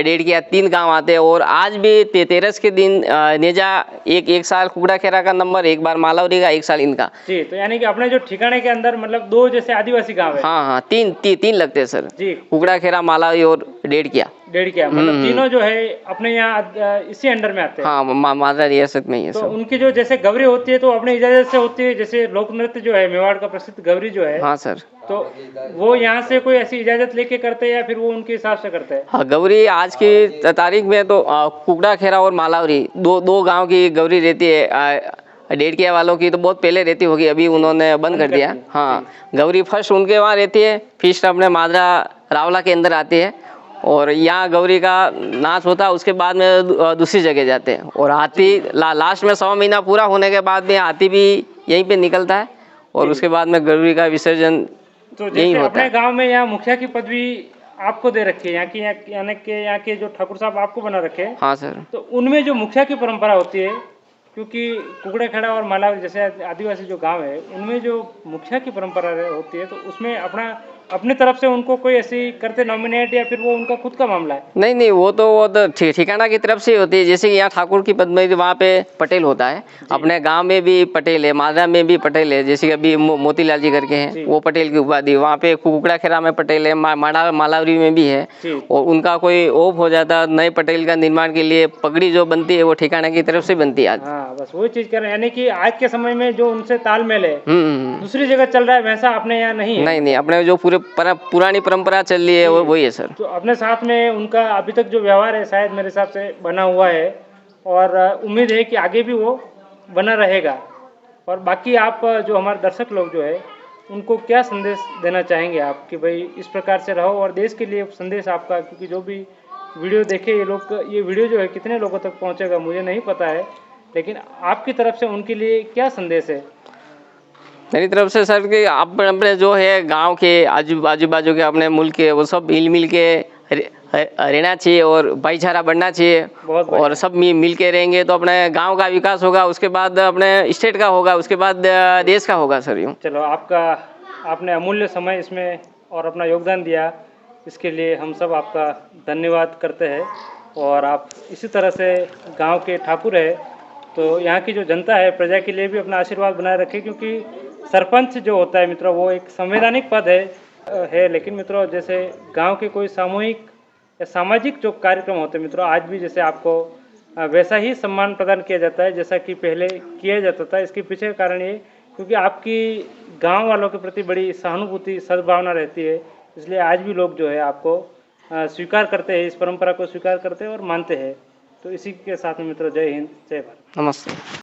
डेढ़किया 3 गांव आते हैं। और आज भी 13 के दिन नेजा एक साल कुकड़ा खेरा का नंबर, एक बार मालावरी का, एक साल इनका जी। तो यानी कि अपने जो ठिकाने के अंदर मतलब 2 जैसे आदिवासी गांव है। हाँ तीन लगते हैं सर जी। कुकड़ा खेरा, मालावरी और डेढ़किया मतलब तीनों जो है अपने यहाँ इसी अंडर में आते हैं। हाँ मादरा रियासत में ही है। तो सब उनकी जो जैसे गवरी होती है तो अपने इजाजत से होती है, जैसे लोक नृत्य जो है मेवाड़ का प्रसिद्ध गवरी जो है। हाँ सर। तो वो यहाँ से कोई ऐसी इजाजत लेके करते हैं या फिर वो उनके हिसाब से करते हैं? हाँ गौरी आज की तारीख में तो कुकड़ा खेरा और मालावरी दो गांव की गौरी रहती है। डेढ़किया वालों की तो बहुत पहले रहती होगी, अभी उन्होंने बंद कर दिया। हाँ गौरी फर्स्ट उनके वहाँ रहती है, फिर अपने मादरा रावला के अंदर आती है, और यहाँ गौरी का नाच होता है। उसके बाद में दूसरी जगह जाते हैं, और हाथी लास्ट में 100 महीना पूरा होने के बाद में हाथी भी यहीं पे निकलता है, और उसके बाद में गौरी का विसर्जन तो जैसे अपने गांव में यहाँ मुखिया की पदवी आपको दे रखी है, यहाँ के जो ठाकुर साहब आपको बना रखे हैं। हाँ सर। तो उनमें जो मुखिया की परंपरा होती है, क्योंकि कुकड़ा खेड़ा और मालावरी जैसे आदिवासी जो गांव है उनमें जो मुखिया की परंपरा होती है, तो उसमें अपने तरफ से उनको कोई ऐसी करते नॉमिनेट, या फिर वो उनका खुद का मामला है? नहीं वो तो ठिकाना की तरफ से होती है। जैसे कि यहाँ ठाकुर की पद्मती वहाँ पे पटेल होता है, अपने गांव में भी पटेल है, मादरा में भी पटेल है। जैसे कि अभी मोतीलाल जी करके हैं, वो पटेल की उपाधि। वहाँ पे कुकड़ा खेरा में पटेल है, मालावरी में भी है, और उनका कोई ओफ हो जाता नए पटेल का निर्माण के लिए पगड़ी जो बनती है वो ठिकाना की तरफ से बनती है। हाँ बस वही चीज कर रहे हैं, यानी कि आज के समय में जो उनसे तालमेल है दूसरी जगह चल रहा है, वैसा अपने यहाँ नहीं है। नहीं अपने जो पूरे पुरानी परंपरा चल रही है वो वही है सर। तो अपने साथ में उनका अभी तक जो व्यवहार है शायद मेरे हिसाब से बना हुआ है, और उम्मीद है कि आगे भी वो बना रहेगा। और बाकी आप जो हमारे दर्शक लोग जो है उनको क्या संदेश देना चाहेंगे आप कि भाई इस प्रकार से रहो, और देश के लिए संदेश आपका, क्योंकि जो भी वीडियो देखे ये वीडियो जो है कितने लोगों तक पहुँचेगा मुझे नहीं पता है, लेकिन आपकी तरफ से उनके लिए क्या संदेश है? मेरी तरफ से सर कि आप अपने जो है गांव के आजू बाजू के अपने मुल्क के वो सब मिल के रहना चाहिए, और भाईचारा बढ़ना चाहिए। और सब मिल के रहेंगे तो अपने गांव का विकास होगा, उसके बाद अपने स्टेट का होगा, उसके बाद देश का होगा सर। यूँ चलो, आपने अमूल्य समय इसमें और अपना योगदान दिया, इसके लिए हम सब आपका धन्यवाद करते हैं। और आप इसी तरह से गांव के ठाकुर है तो यहाँ की जो जनता है प्रजा के लिए भी अपना आशीर्वाद बनाए रखें, क्योंकि सरपंच जो होता है मित्रों वो एक संवैधानिक पद है। लेकिन मित्रों जैसे गांव के कोई सामूहिक या सामाजिक जो कार्यक्रम होते हैं मित्रों, आज भी जैसे आपको वैसा ही सम्मान प्रदान किया जाता है जैसा कि पहले किया जाता था। इसके पीछे का कारण ये क्योंकि आपकी गांव वालों के प्रति बड़ी सहानुभूति सद्भावना रहती है, इसलिए आज भी लोग जो है आपको स्वीकार करते हैं, इस परंपरा को स्वीकार करते हैं और मानते हैं। तो इसी के साथ में मित्रों जय हिंद, जय भारत, नमस्ते।